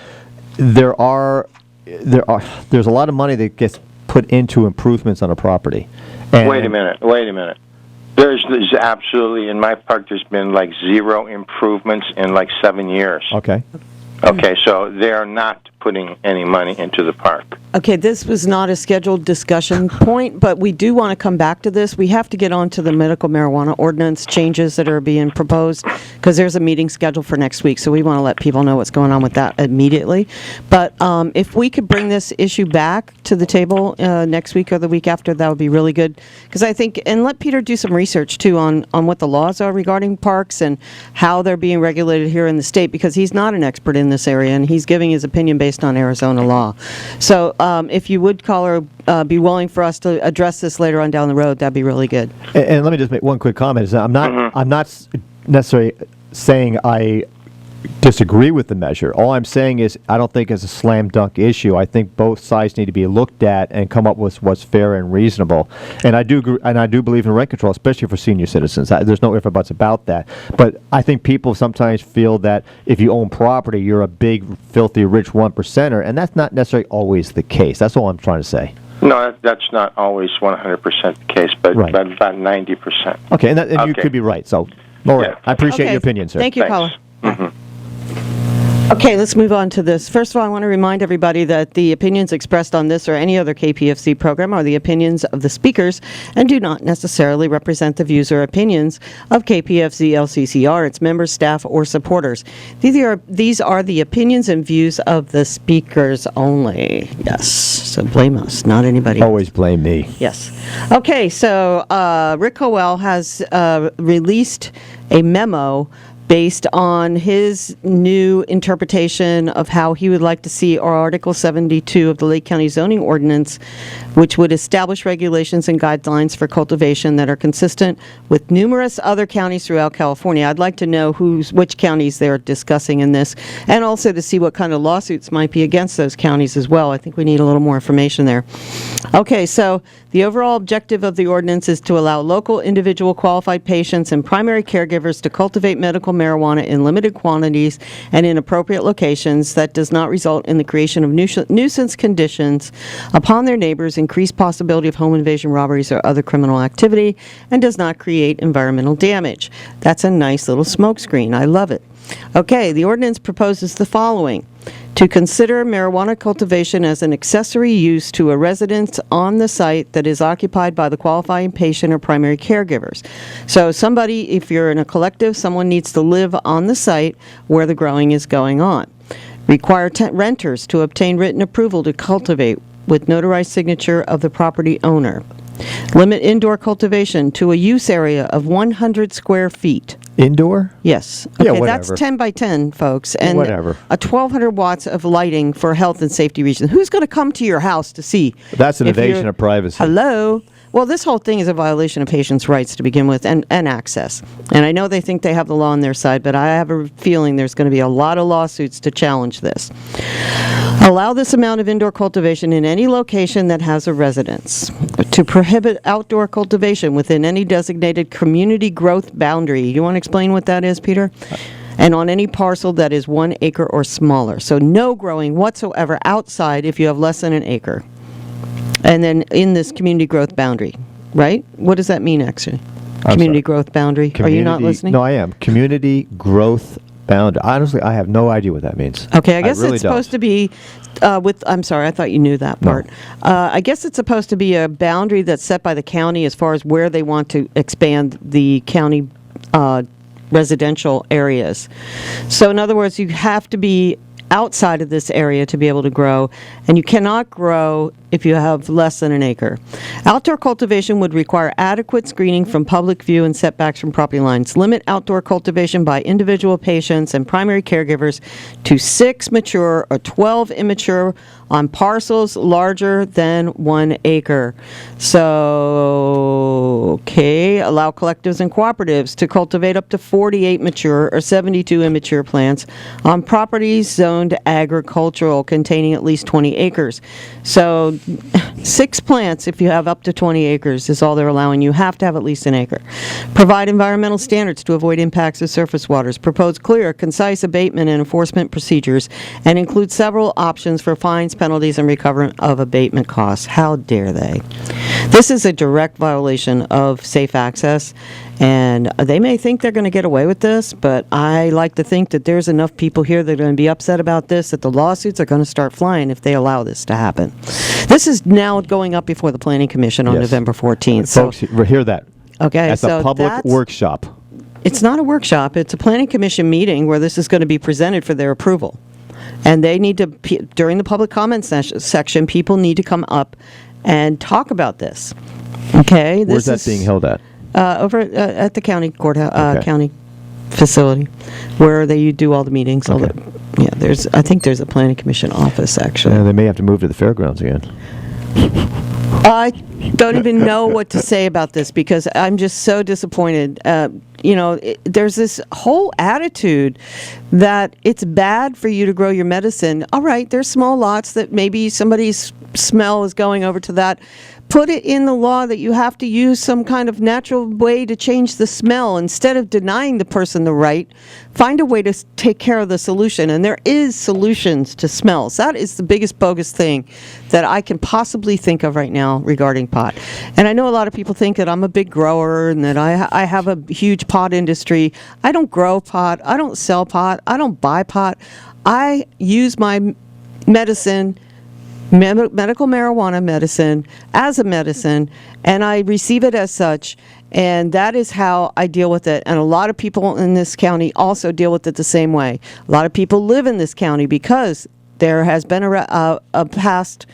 there's a lot of money that gets put into improvements on a property. And Wait a minute. There's absolutely, in my park, there's been like 0 improvements in like 7 years. Okay. Okay, so they are not putting any money into the park. Okay, this was not a scheduled discussion point, but we do want to come back to this. We have to get on to the medical marijuana ordinance changes that are being proposed because there's a meeting scheduled for next week, so we want to let people know what's going on with that immediately. But if we could bring this issue back to the table next week or the week after, that would be really good. Because I think, and let Peter do some research too on what the laws are regarding parks and how they're being regulated here in the state, because he's not an expert in this area and he's giving his opinion based on Arizona law. So if you would, caller, be willing for us to address this later on down the road, that'd be really good. And let me just make one quick comment. I'm not necessarily saying I disagree with the measure. All I'm saying is I don't think it's a slam dunk issue. I think both sides need to be looked at and come up with what's fair and reasonable. And I do believe in rent control, especially for senior citizens. There's no ifs or buts about that. But I think people sometimes feel that if you own property, you're a big, filthy, rich 1%er, and that's not necessarily always the case. That's all I'm trying to say. No, that's not always 100% the case, but right. About 90%. Okay, and you could be right. So, all right. Yeah. I appreciate your opinion, sir. Thank you, caller. Mm-hmm. Okay, let's move on to this. First of all, I want to remind everybody that the opinions expressed on this or any other KPFC program are the opinions of the speakers and do not necessarily represent the views or opinions of KPFC LCCR, its members, staff, or supporters. These are the opinions and views of the speakers only. Yes, so blame us, not anybody else. Always blame me. Yes. Okay, so Rick Howell has released a memo based on his new interpretation of how he would like to see Article 72 of the Lake County Zoning Ordinance, which would establish regulations and guidelines for cultivation that are consistent with numerous other counties throughout California. I'd like to know which counties they're discussing in this, and also to see what kind of lawsuits might be against those counties as well. I think we need a little more information there. Okay, so the overall objective of the ordinance is to allow local, individual, qualified patients and primary caregivers to cultivate medical marijuana in limited quantities and in appropriate locations that does not result in the creation of nuisance conditions upon their neighbors, increased possibility of home invasion, robberies, or other criminal activity, and does not create environmental damage. That's a nice little smokescreen. I love it. Okay, the ordinance proposes the following. To consider marijuana cultivation as an accessory use to a residence on the site that is occupied by the qualifying patient or primary caregivers. So somebody, if you're in a collective, someone needs to live on the site where the growing is going on. Require renters to obtain written approval to cultivate with notarized signature of the property owner. Limit indoor cultivation to a use area of 100 square feet. Indoor? Yes. Yeah, Okay, whatever. that's 10 by 10, folks. And Whatever. a 1,200 watts of lighting for health and safety reasons. Who's going to come to your house to see? That's an if invasion you're- of privacy. Hello? Well, this whole thing is a violation of patients' rights to begin with, and access. And I know they think they have the law on their side, but I have a feeling there's going to be a lot of lawsuits to challenge this. Allow this amount of indoor cultivation in any location that has a residence. To prohibit outdoor cultivation within any designated community growth boundary. You want to explain what that is, Peter? And on any parcel that is 1 acre or smaller. So no growing whatsoever outside if you have less than an acre. And then in this community growth boundary, right? What does that mean, actually? Community growth boundary. Are you not listening? No, I am. Community growth boundary. Honestly, I have no idea what that means. Okay, I guess really it's supposed to be I'm sorry, I thought you knew that part. I guess it's supposed to be a boundary that's set by the county as far as where they want to expand the county residential areas. So in other words, you have to be outside of this area to be able to grow, and you cannot grow if you have less than an acre. Outdoor cultivation would require adequate screening from public view and setbacks from property lines. Limit outdoor cultivation by individual patients and primary caregivers to 6 mature or 12 immature on parcels larger than 1 acre. So, okay, allow collectives and cooperatives to cultivate up to 48 mature or 72 immature plants on properties zoned agricultural containing at least 20 acres. So 6 plants if you have up to 20 acres is all they're allowing. You have to have at least an acre. Provide environmental standards to avoid impacts of surface waters. Propose clear, concise abatement and enforcement procedures, and include several options for fines, penalties, and recovery of abatement costs. How dare they? This is a direct violation of safe access, and they may think they're going to get away with this, but I like to think that there's enough people here that are going to be upset about this that the lawsuits are going to start flying if they allow this to happen. This is now going up before the Planning Commission on November 14th. Folks, hear that. Okay, That's a public workshop. It's not a workshop. It's a Planning Commission meeting where this is going to be presented for their approval. And they need to, during the public comment section, people need to come up and talk about this. Okay? Where's that being held at? Over at the county courthouse, county facility, where you do all the meetings. All I think there's a Planning Commission office, actually. They may have to move to the fairgrounds again. I don't even know what to say about this because I'm just so disappointed. There's this whole attitude that it's bad for you to grow your medicine. All right, there's small lots that maybe somebody's smell is going over to that. Put it in the law that you have to use some kind of natural way to change the smell instead of denying the person the right. Find a way to take care of the solution, and there is solutions to smells. That is the biggest bogus thing that I can possibly think of right now regarding pot. And I know a lot of people think that I'm a big grower and that I have a huge pot industry. I don't grow pot. I don't sell pot. I don't buy pot. I use my medicine, medical marijuana medicine, as a medicine, and I receive it as such, and that is how I deal with it. And a lot of people in this county also deal with it the same way. A lot of people live in this county because there has been a past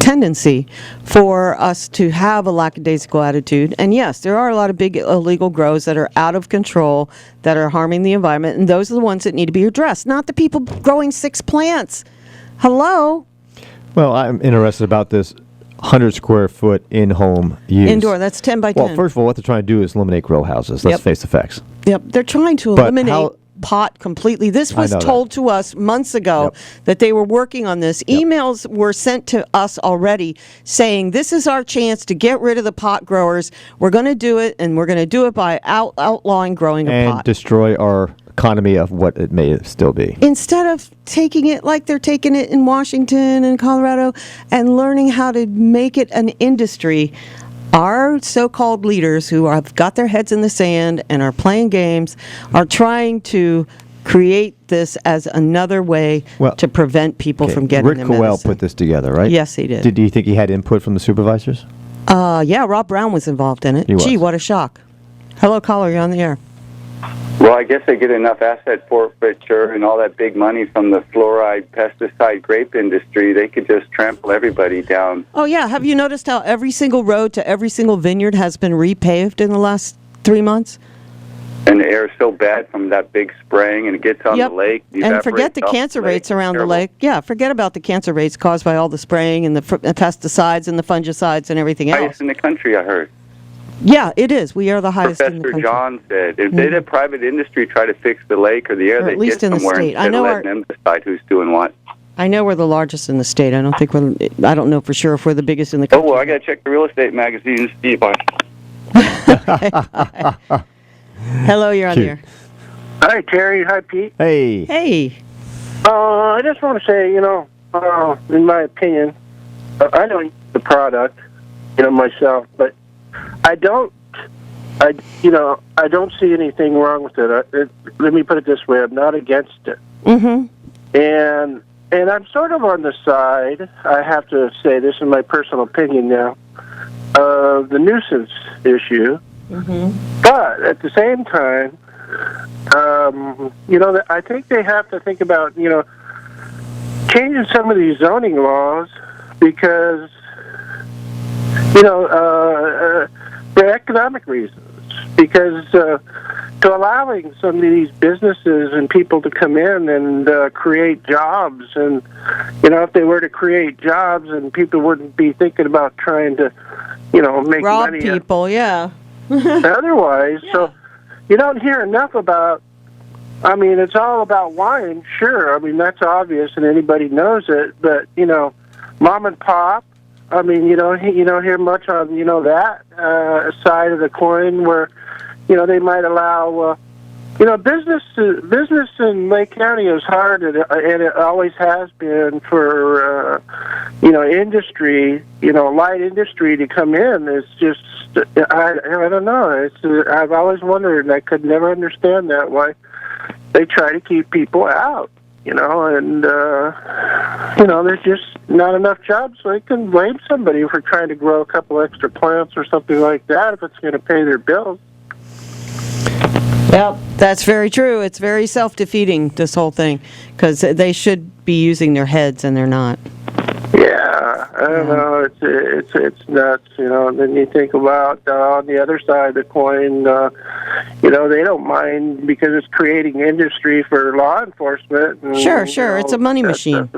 tendency for us to have a lackadaisical attitude. And yes, there are a lot of big illegal grows that are out of control, that are harming the environment, and those are the ones that need to be addressed, not the people growing 6 plants. Hello? Well, I'm interested about this 100 square foot in-home use. Indoor, that's 10 by 10. Well, first of all, what they're trying to do is eliminate grow houses. Let's face the facts. Yep, they're trying to eliminate pot completely. This was told to us months ago that they were working on this. Emails were sent to us already saying this is our chance to get rid of the pot growers. We're going to do it, and we're going to do it by outlawing growing of pot. And destroy our economy of what it may still be. Instead of taking it like they're taking it in Washington and Colorado and learning how to make it an industry, our so-called leaders who have got their heads in the sand and are playing games are trying to create this as another way to prevent people from getting Rick their Coel medicine. put this together, right? Yes, he did. Do you think he had input from the supervisors? Yeah, Rob Brown was involved in it. He was. Gee, what a shock. Hello, caller, you're on the air. Well, I guess they get enough asset forfeiture and all that big money from the fluoride pesticide grape industry. They could just trample everybody down. Oh, yeah. Have you noticed how every single road to every single vineyard has been repaved in the last 3 months? And the air is so bad from that big spraying, and it gets on the lake. And forget the cancer rates around the lake. Yeah, forget about the cancer rates caused by all the spraying and the pesticides and the fungicides and everything else. Highest in the country, I heard. Yeah, it is. We are the highest in the Professor country. John said, if they let private industry try to fix the lake or the air, Or they at least get in the somewhere state. instead of letting them decide who's doing what. I know we're the largest in the state. I don't know for sure if we're the biggest in the country. Oh, well, I got to check the real estate magazine to see if I... Hello, you're on the air. Hi, Terry. Hi, Pete. Hey. Hey. I just want to say, in my opinion, I don't use the product, myself, but I don't see anything wrong with it. Let me put it this way: I'm not against it. Mm-hmm. And I'm sort of on the side. I have to say, this is my personal opinion now, of the nuisance issue. Mm-hmm. But at the same time, I think they have to think about, changing some of these zoning laws because, for economic reasons. Because to allowing some of these businesses and people to come in and create jobs, and, if they were to create jobs and people wouldn't be thinking about trying to, make rob money. people, yeah. Otherwise, so you don't hear enough about. It's all about wine, sure. That's obvious, and anybody knows it. But mom and pop. You don't hear much on that side of the coin where they might allow. Business in Lake County is hard, and it always has been for industry, light industry to come in. It's just I don't know. I've always wondered, and I could never understand that why they try to keep people out. And there's just not enough jobs, so they can blame somebody for trying to grow a couple extra plants or something like that if it's going to pay their bills. Yep, that's very true. It's very self-defeating, this whole thing, because they should be using their heads and they're not. Yeah, I don't know. It's nuts, And then you think about on the other side of the coin, they don't mind because it's creating industry for law enforcement. And, Sure. It's a money machine.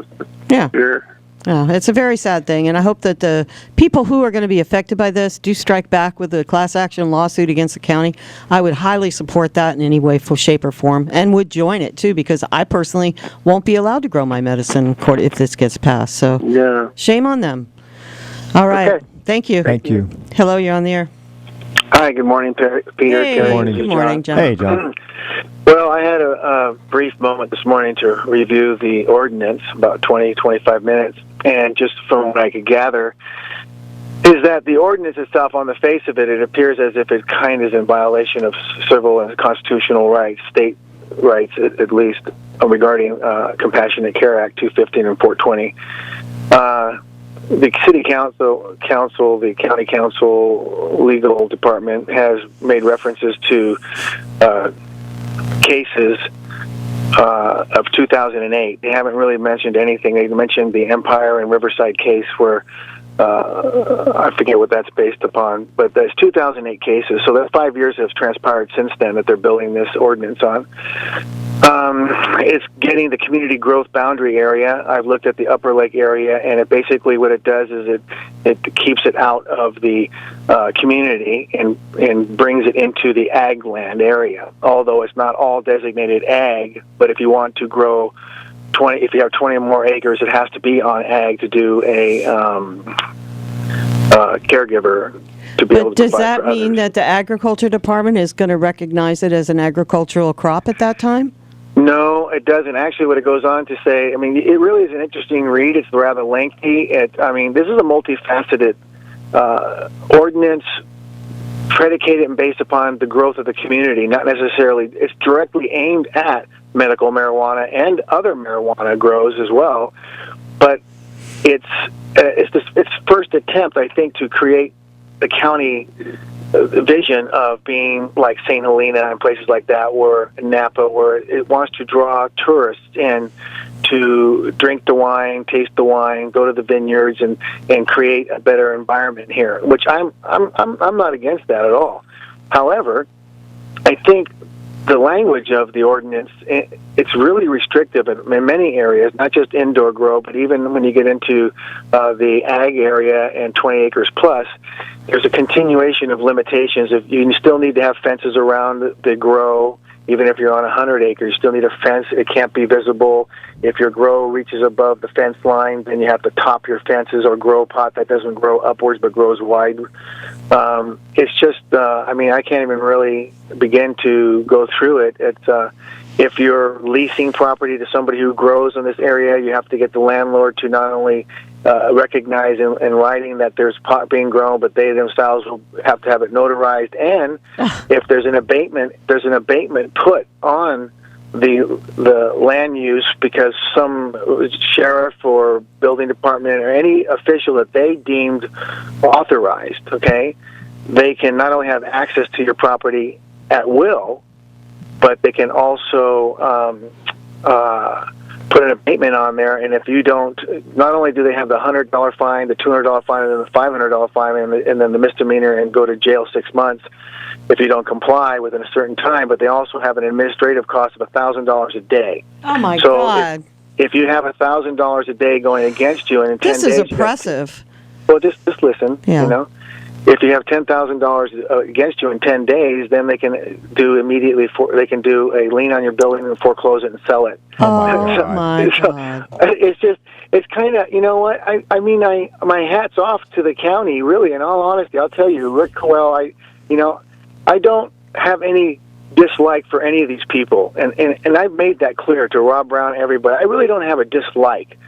Yeah. Sure. Yeah, it's a very sad thing, and I hope that the people who are going to be affected by this do strike back with a class action lawsuit against the county. I would highly support that in any way, shape, or form, and would join it too, because I personally won't be allowed to grow my medicine in court if this gets passed. So, yeah, shame on them. All right, okay. Thank you. Thank you. Hello, you're on the air. Hi, good morning, Peter. Hey, Terry, good morning, John. Hey, John. Well, I had a brief moment this morning to review the ordinance, about 20, 25 minutes, and just from what I could gather, is that the ordinance itself, on the face of it, it appears as if it kind of is in violation of civil and constitutional rights, state rights at least, regarding Compassionate Care Act 215 and 420. The city council, the county council, legal department has made references to cases of 2008. They haven't really mentioned anything. They mentioned the Empire and Riverside case where I forget what that's based upon, but there's 2008 cases. So that 5 years have transpired since then that they're building this ordinance on. It's getting the community growth boundary area. I've looked at the Upper Lake area, and it basically what it does is it keeps it out of the community and brings it into the ag land area. Although it's not all designated ag, but if you want to grow if you have 20 or more acres, it has to be on ag to do a caregiver to be able to Does provide that for mean others. that the agriculture department is going to recognize it as an agricultural crop at that time? No, it doesn't. Actually, what it goes on to say, it really is an interesting read. It's rather lengthy. This is a multifaceted ordinance predicated and based upon the growth of the community, not necessarily. It's directly aimed at medical marijuana and other marijuana grows as well, but it's first attempt, I think, to create the county vision of being like St. Helena and places like that, where Napa, where it wants to draw tourists in to drink the wine, taste the wine, go to the vineyards, and create a better environment here. Which I'm not against that at all. However, I think the language of the ordinance, it's really restrictive in many areas, not just indoor grow, but even when you get into the ag area and 20 acres plus, there's a continuation of limitations. If you still need to have fences around the grow, even if you're on 100 acres, you still need a fence. It can't be visible. If your grow reaches above the fence line, then you have to top your fences or grow a pot that doesn't grow upwards but grows wide. It's just, I mean, I can't even really begin to go through it. It's if you're leasing property to somebody who grows in this area, you have to get the landlord to not only recognize in writing that there's pot being grown, but they themselves will have to have it notarized. And if there's an abatement, put on the land use because some sheriff or building department or any official that they deemed authorized, okay, they can not only have access to your property at will, but they can also put an abatement on there. And if you don't, not only do they have the $100 fine, the $200 fine, and then the $500 fine, and then the misdemeanor and go to jail 6 months if you don't comply within a certain time, but they also have an administrative cost of $1,000 a day. Oh my so God! If you have $1,000 a day going against you, and in 10 days, This is oppressive. well, just listen. Yeah. You know, if you have $10,000 against you in 10 days, then they can do immediately. They can do a lien on your building and foreclose it and sell it. Oh my God! It's just, it's kind of, you know what? I mean, my hat's off to the county. Really, in all honesty, I'll tell you, Rick Coel. I don't have any dislike for any of these people, and I've made that clear to Rob Brown, everybody. I really don't have a dislike.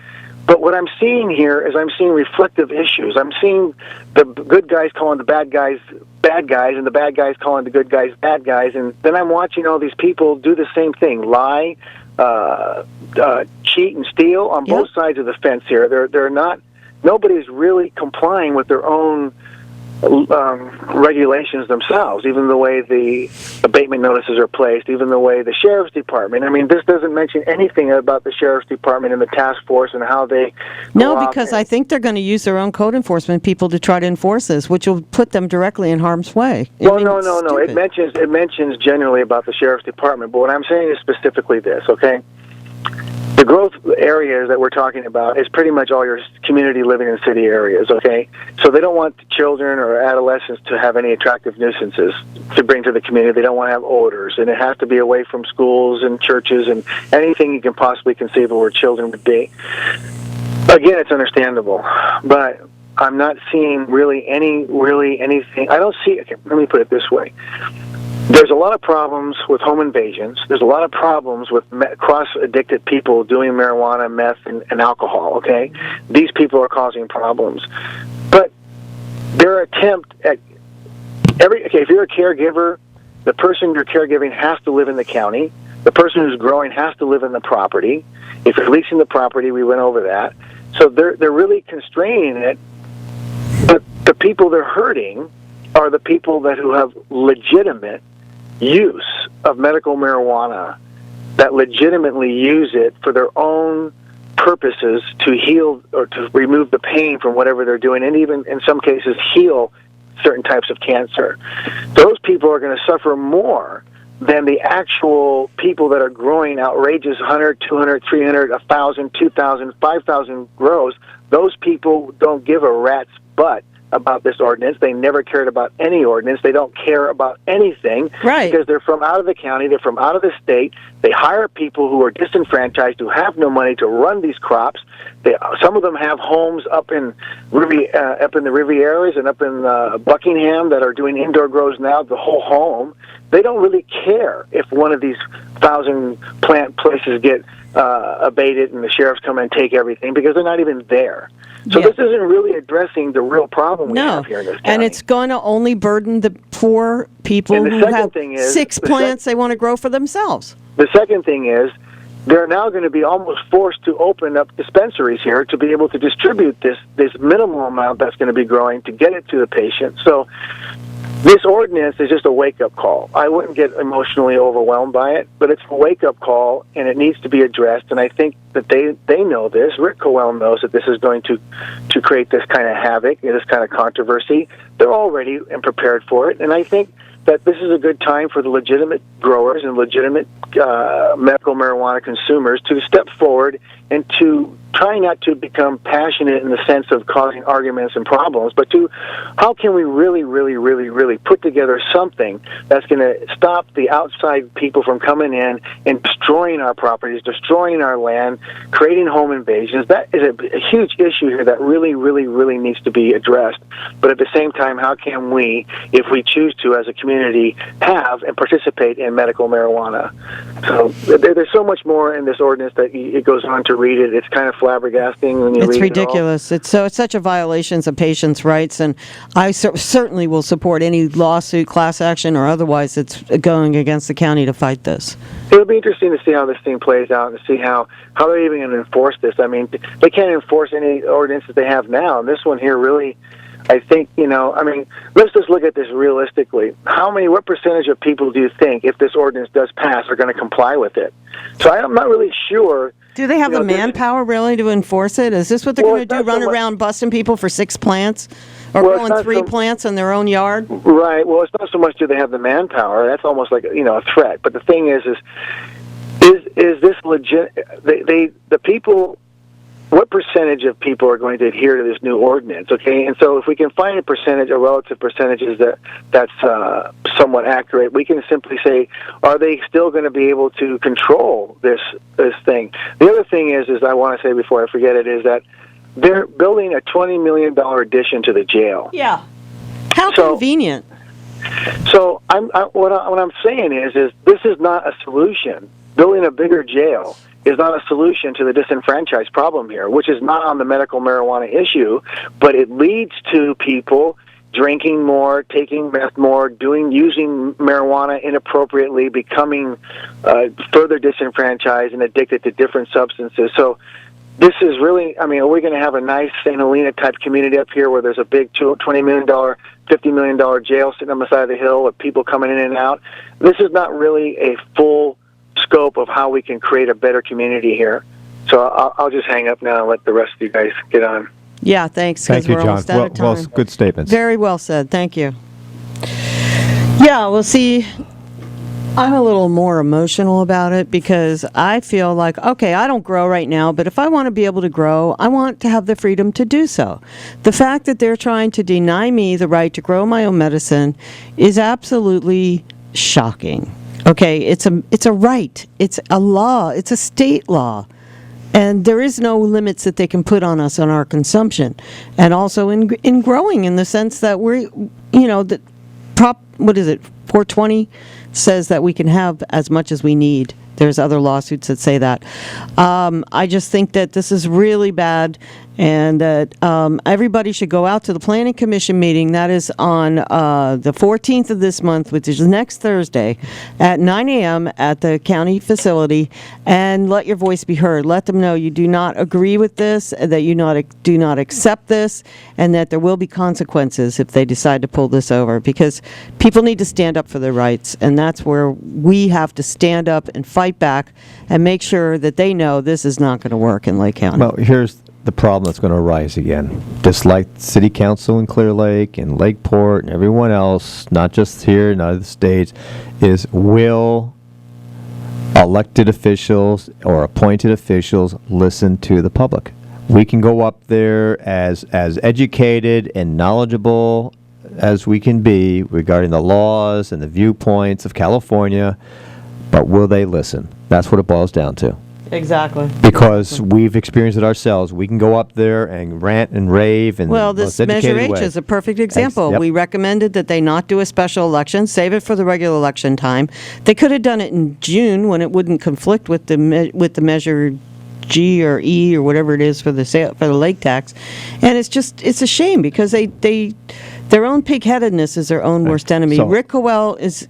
But what I'm seeing here is I'm seeing reflective issues. I'm seeing the good guys calling the bad guys, and the bad guys calling the good guys bad guys, and then I'm watching all these people do the same thing, lie, cheat and steal on both sides of the fence here. They're not, nobody's really complying with their own regulations themselves, even the way the abatement notices are placed, even the way the sheriff's department. I mean, this doesn't mention anything about the sheriff's department and the task force and how they No, because I think they're going to use their own code enforcement people to try to enforce this, which will put them directly in harm's way. Well, no. It mentions generally about the sheriff's department, but what I'm saying is specifically this, okay? The growth areas that we're talking about is pretty much all your community living in city areas, okay? So they don't want children or adolescents to have any attractive nuisances to bring to the community. They don't want to have odors, and it has to be away from schools and churches and anything you can possibly conceive of where children would be. Again, it's understandable, but I'm not seeing really anything. I don't see, okay, let me put it this way. There's a lot of problems with home invasions. There's a lot of problems with cross-addicted people doing marijuana, meth, and alcohol, okay? These people are causing problems. But their attempt at if you're a caregiver, the person you're caregiving has to live in the county. The person who's growing has to live in the property. If you're leasing the property, we went over that. So they're really constraining it. But the people they're hurting are the people who have legitimate use of medical marijuana, that legitimately use it for their own purposes to heal or to remove the pain from whatever they're doing, and even in some cases heal certain types of cancer. Those people are going to suffer more than the actual people that are growing outrageous 100, 200, 300, 1,000, 2,000, 5,000 grows. Those people don't give a rat's butt about this ordinance. They never cared about any ordinance. They don't care about anything, right? Because they're from out of the county, they're from out of the state. They hire people who are disenfranchised, who have no money to run these crops. Some of them have homes up in the Rivieras and up in Buckingham that are doing indoor grows now, the whole home. They don't really care if one of these 1,000 plant places get abated and the sheriffs come and take everything, because they're not even there. So this isn't really addressing the real problem we have here in this county. And it's going to only burden the poor people who have six plants they want to grow for themselves. The second thing is, they're now going to be almost forced to open up dispensaries here to be able to distribute this minimal amount that's going to be growing to get it to the patient. So this ordinance is just a wake-up call. I wouldn't get emotionally overwhelmed by it, but it's a wake-up call, and it needs to be addressed. And I think that they know this. Rick Coel knows that this is going to create this kind of havoc, this kind of controversy. They're all ready and prepared for it. And I think that this is a good time for the legitimate growers and legitimate medical marijuana consumers to step forward and to try not to become passionate in the sense of causing arguments and problems, but to how can we really, really, really, really put together something that's going to stop the outside people from coming in and destroying our properties, destroying our land, creating home invasions. That is a huge issue here that really, really, really needs to be addressed. But at the same time, how can we, if we choose to as a community, have and participate in medical marijuana? So there's so much more in this ordinance that it goes on to read it. It's kind of flabbergasting when you read It's it all. ridiculous. It's such a violation of patients' rights, and I certainly will support any lawsuit, class action, or otherwise that's going against the county to fight this. It'll be interesting to see how this thing plays out and see how they're even going to enforce this. I mean, they can't enforce any ordinances they have now, and this one here really, I think, let's just look at this realistically. What percentage of people do you think, if this ordinance does pass, are going to comply with it? So I'm not really sure. Do they have the manpower really to enforce it? Is this what they're going to do, run around busting people for 6 plants? Or growing 3 plants in their own yard? Right. Well, it's not so much do they have the manpower. That's almost like, a threat. But the thing is this legit? The people, what percentage of people are going to adhere to this new ordinance? Okay, and so if we can find a relative percentages that's somewhat accurate, we can simply say, are they still going to be able to control this thing? The other thing is I want to say before I forget it, is that they're building a $20 million addition to the jail. Yeah. How convenient. So what I'm saying is this is not a solution. Building a bigger jail is not a solution to the disenfranchised problem here, which is not on the medical marijuana issue, but it leads to people drinking more, taking meth more, using marijuana inappropriately, becoming further disenfranchised and addicted to different substances. So this is really, are we going to have a nice St. Helena type community up here where there's a big $20 million, $50 million jail sitting on the side of the hill with people coming in and out? This is not really a full scope of how we can create a better community here. So I'll just hang up now and let the rest of you guys get on. Yeah, thanks. Thank you, we're John. almost out of time. Well, good statements. Very well said. Thank you. Yeah, well, see, I'm a little more emotional about it because I feel like, okay, I don't grow right now, but if I want to be able to grow, I want to have the freedom to do so. The fact that they're trying to deny me the right to grow my own medicine is absolutely shocking. Okay, it's a right. It's a law. It's a state law. And there is no limits that they can put on us on our consumption. And also in growing, in the sense that we're, that what is it, 420 says that we can have as much as we need. There's other lawsuits that say that. I just think that this is really bad, and that everybody should go out to the Planning Commission meeting. That is on the 14th of this month, which is next Thursday, at 9 a.m. at the county facility, and let your voice be heard. Let them know you do not agree with this, that you do not accept this, and that there will be consequences if they decide to pull this over, because people need to stand up for their rights, and that's where we have to stand up and fight back and make sure that they know this is not going to work in Lake County. Well, here's the problem that's going to arise again. Just like City Council in Clear Lake and Lakeport and everyone else, not just here in other states, is will elected officials or appointed officials listen to the public? We can go up there as educated and knowledgeable as we can be regarding the laws and the viewpoints of California, but will they listen? That's what it boils down to. Exactly. Because we've experienced it ourselves. We can go up there and rant and rave in well, the most this Measure educated H way. is a perfect example. Yep. We recommended that they not do a special election, save it for the regular election time. They could have done it in June when it wouldn't conflict with the Measure G or E or whatever it is for the lake tax. And it's a shame because their own pigheadedness is their own worst enemy. So- Rick Coel is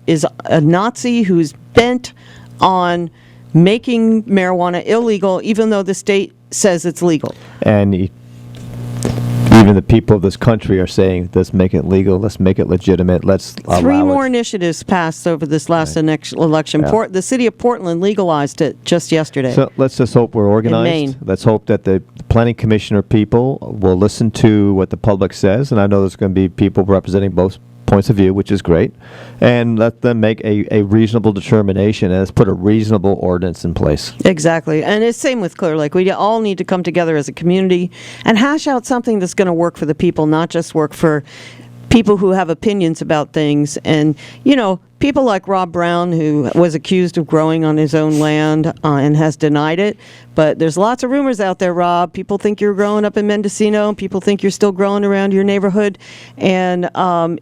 a Nazi who's bent on making marijuana illegal, even though the state says it's legal. And even the people of this country are saying, let's make it legal, let's make it legitimate, let's allow it. 3 more initiatives passed over this last election. Yeah. The city of Portland legalized it just yesterday. So let's just hope we're organized. Maine. Let's hope that the planning commissioner people will listen to what the public says. And I know there's going to be people representing both points of view, which is great, and let them make a reasonable determination, and let's put a reasonable ordinance in place. Exactly. And it's same with Clear Lake. We all need to come together as a community and hash out something that's going to work for the people, not just work for people who have opinions about things. And, you know, people like Rob Brown, who was accused of growing on his own land and has denied it. But there's lots of rumors out there, Rob. People think you're growing up in Mendocino. People think you're still growing around your neighborhood. And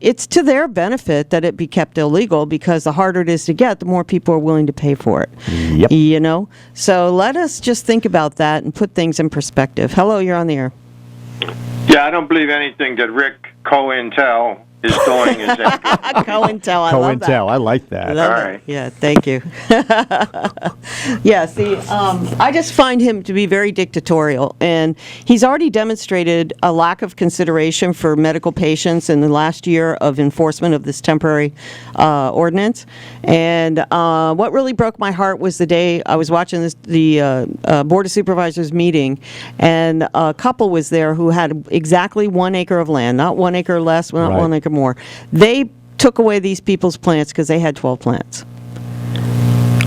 it's to their benefit that it be kept illegal, because the harder it is to get, the more people are willing to pay for it. Yep. You know? So let us just think about that and put things in perspective. Hello, you're on the air. Yeah, I don't believe anything that Rick COINTEL is doing is accurate. COINTEL, I love that. COINTEL, I like that. Love All it. right. Yeah, thank you. Yeah, see, I just find him to be very dictatorial, and he's already demonstrated a lack of consideration for medical patients in the last year of enforcement of this temporary ordinance. And what really broke my heart was the day I was watching the Board of Supervisors meeting, and a couple was there who had exactly 1 acre of land, not 1 acre less, not Right. 1 acre more. They took away these people's plants because they had 12 plants.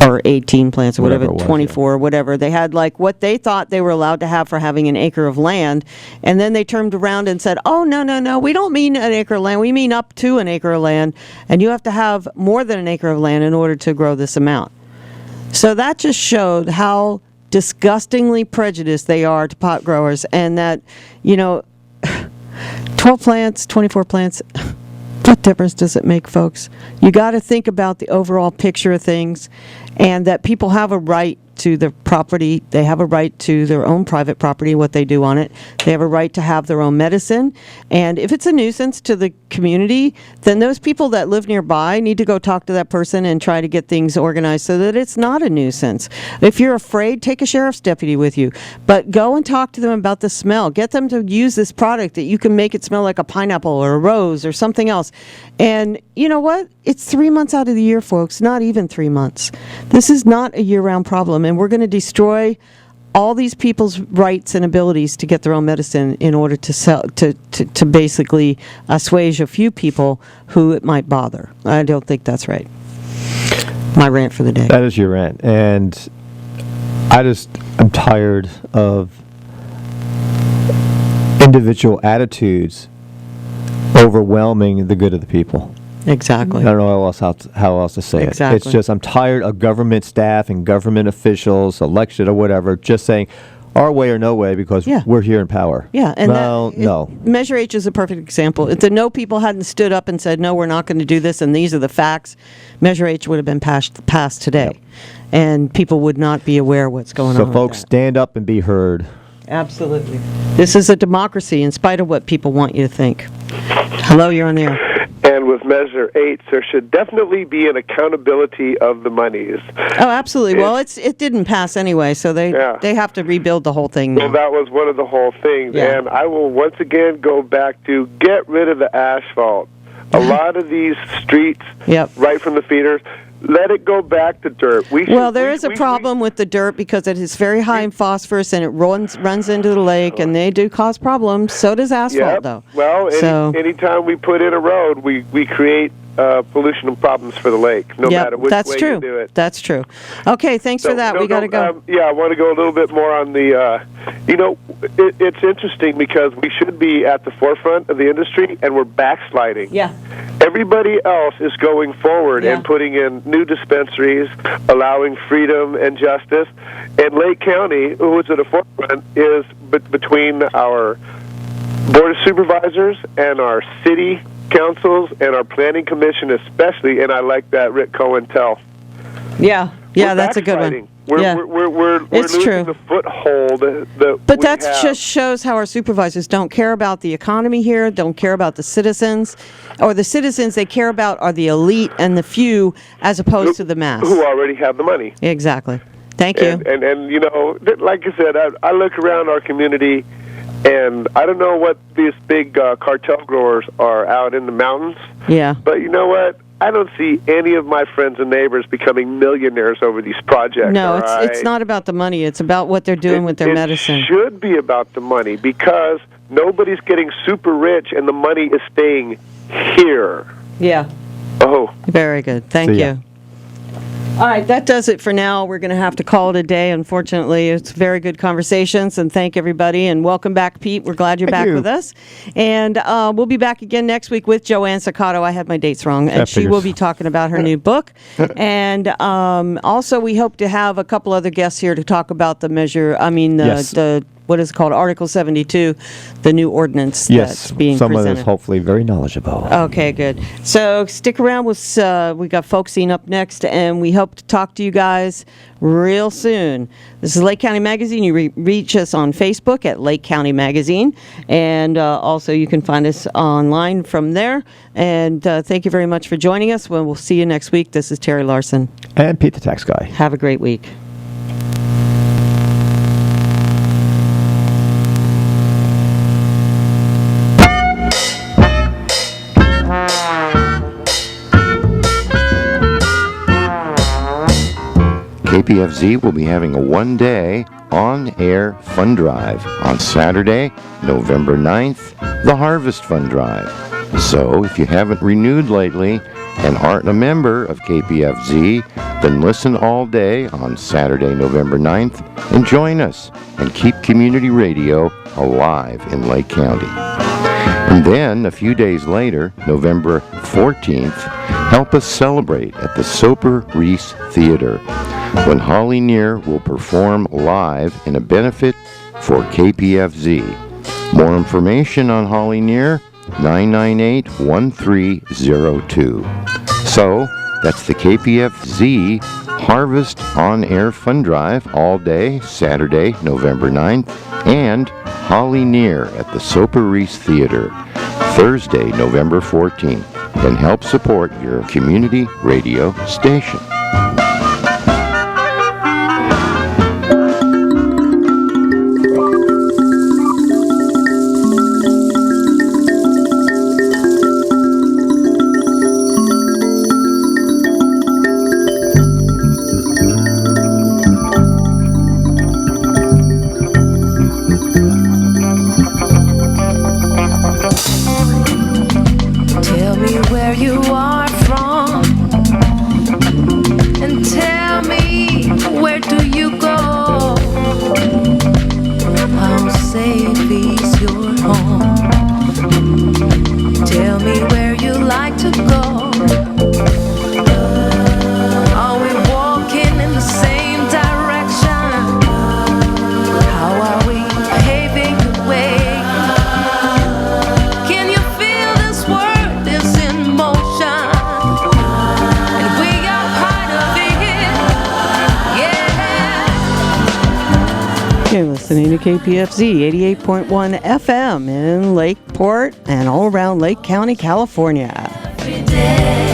Or 18 plants, or whatever, Whatever it was, 24, whatever. They had like what they thought they were allowed to have for having an acre of land, and then they turned around and said, oh, no, we don't mean an acre of land, we mean up to an acre of land, and you have to have more than an acre of land in order to grow this amount. So that just showed how disgustingly prejudiced they are to pot growers, and that, you know, 12 plants, 24 plants, what difference does it make, folks? You got to think about the overall picture of things, and that people have a right to their property. They have a right to their own private property, what they do on it. They have a right to have their own medicine. And if it's a nuisance to the community, then those people that live nearby need to go talk to that person and try to get things organized so that it's not a nuisance. If you're afraid, take a sheriff's deputy with you. But go and talk to them about the smell. Get them to use this product that you can make it smell like a pineapple or a rose or something else. And you know what? It's 3 months out of the year, folks, not even 3 months. This is not a year-round problem, and we're going to destroy all these people's rights and abilities to get their own medicine in order to sell, to basically assuage a few people who it might bother. I don't think that's right. My rant for the day. That is your rant. And I'm tired of individual attitudes overwhelming the good of the people. Exactly. I don't know how else to say Exactly. it. It's just I'm tired of government staff and government officials, elected or whatever, just saying our way or no way because we're here in power. Yeah, and no. Measure H is a perfect example. If the no people hadn't stood up and said, no, we're not going to do this, and these are the facts, Measure H would have been passed today. And people would not be aware of what's going on. So with folks, that. stand up and be heard. Absolutely. This is a democracy in spite of what people want you to think. Hello, you're on the air. And with Measure 8, there should definitely be an accountability of the monies. Oh, absolutely. Well, it didn't pass anyway, so they have to rebuild the whole thing now. Well, that was one of the whole things. Yeah. And I will once again go back to get rid of the asphalt. A lot of these streets, right from the feeders, let it go back to dirt. There is a problem with the dirt because it is very high in phosphorus and it runs into the lake, and they do cause problems. So does asphalt, though. Well, anytime we put in a road, we create pollution problems for the lake, no matter which way you do it. That's true. Okay, thanks for that. We got to go. I want to go a little bit more on the, it's interesting because we should be at the forefront of the industry, and we're backsliding. Yeah. Everybody else is going forward and putting in new dispensaries, allowing freedom and justice. And Lake County, who is at the forefront, is between our Board of Supervisors and our city councils and our planning commission especially, and I like that Rick COINTEL. Yeah, that's a good one. We're it's losing true. the foothold But that just shows how our supervisors don't care about the economy here, don't care about the citizens, or the citizens they care about are the elite and the few as opposed to the mass. Who already have the money. Exactly. Thank you. And you know, like I said, I look around our community, and I don't know what these big cartel growers are out in the mountains. Yeah. But you know what? I don't see any of my friends and neighbors becoming millionaires over these projects. No, it's not about the money. It's about what they're doing with their medicine. It should be about the money because nobody's getting super rich and the money is staying here. Yeah. Oh. Very good. Thank See ya. you. All right, that does it for now. We're going to have to call it a day, unfortunately. It's very good conversations, and thank everybody. And welcome back, Pete. We're glad you're Thank back you. with us. And we'll be back again next week with Joanne Saccato. I had my dates wrong. And That she will figures. be talking about her new book. And also, we hope to have a couple other guests here to talk about the Yes. what is it called, Article 72, the new ordinance Yes, that's being someone presented. that's hopefully very knowledgeable. Okay, good. So stick around. We got Folkscene up next, and we hope to talk to you guys real soon. This is Lake County Magazine. You reach us on Facebook at Lake County Magazine, and also you can find us online from there. And thank you very much for joining us. We'll see you next week. This is Terry Larson. And Pete the Tax Guy. Have a great week. KPFZ will be having a one-day on-air fund drive on Saturday, November 9th, the Harvest Fund Drive. So if you haven't renewed lately and aren't a member of KPFZ, then listen all day on Saturday, November 9th, and join us and keep community radio alive in Lake County. And then, a few days later, November 14th, help us celebrate at the Soper Reese Theater, when Holly Near will perform live in a benefit for KPFZ. More information on Holly Near, 998-1302. So, that's the KPFZ Harvest On Air Fund Drive all day, Saturday, November 9th, and Holly Near at the Soper Reese Theater, Thursday, November 14th, and help support your community radio station. Tell me where you are from, and tell me where do you go. How safe is your home? Tell me where you like to go. Are we walking in the same direction? How are we paving the way? Can you feel this world is in motion? And we are part of it, yeah. You're listening to KPFZ 88.1 FM in Lakeport and all around Lake County, California. Every day.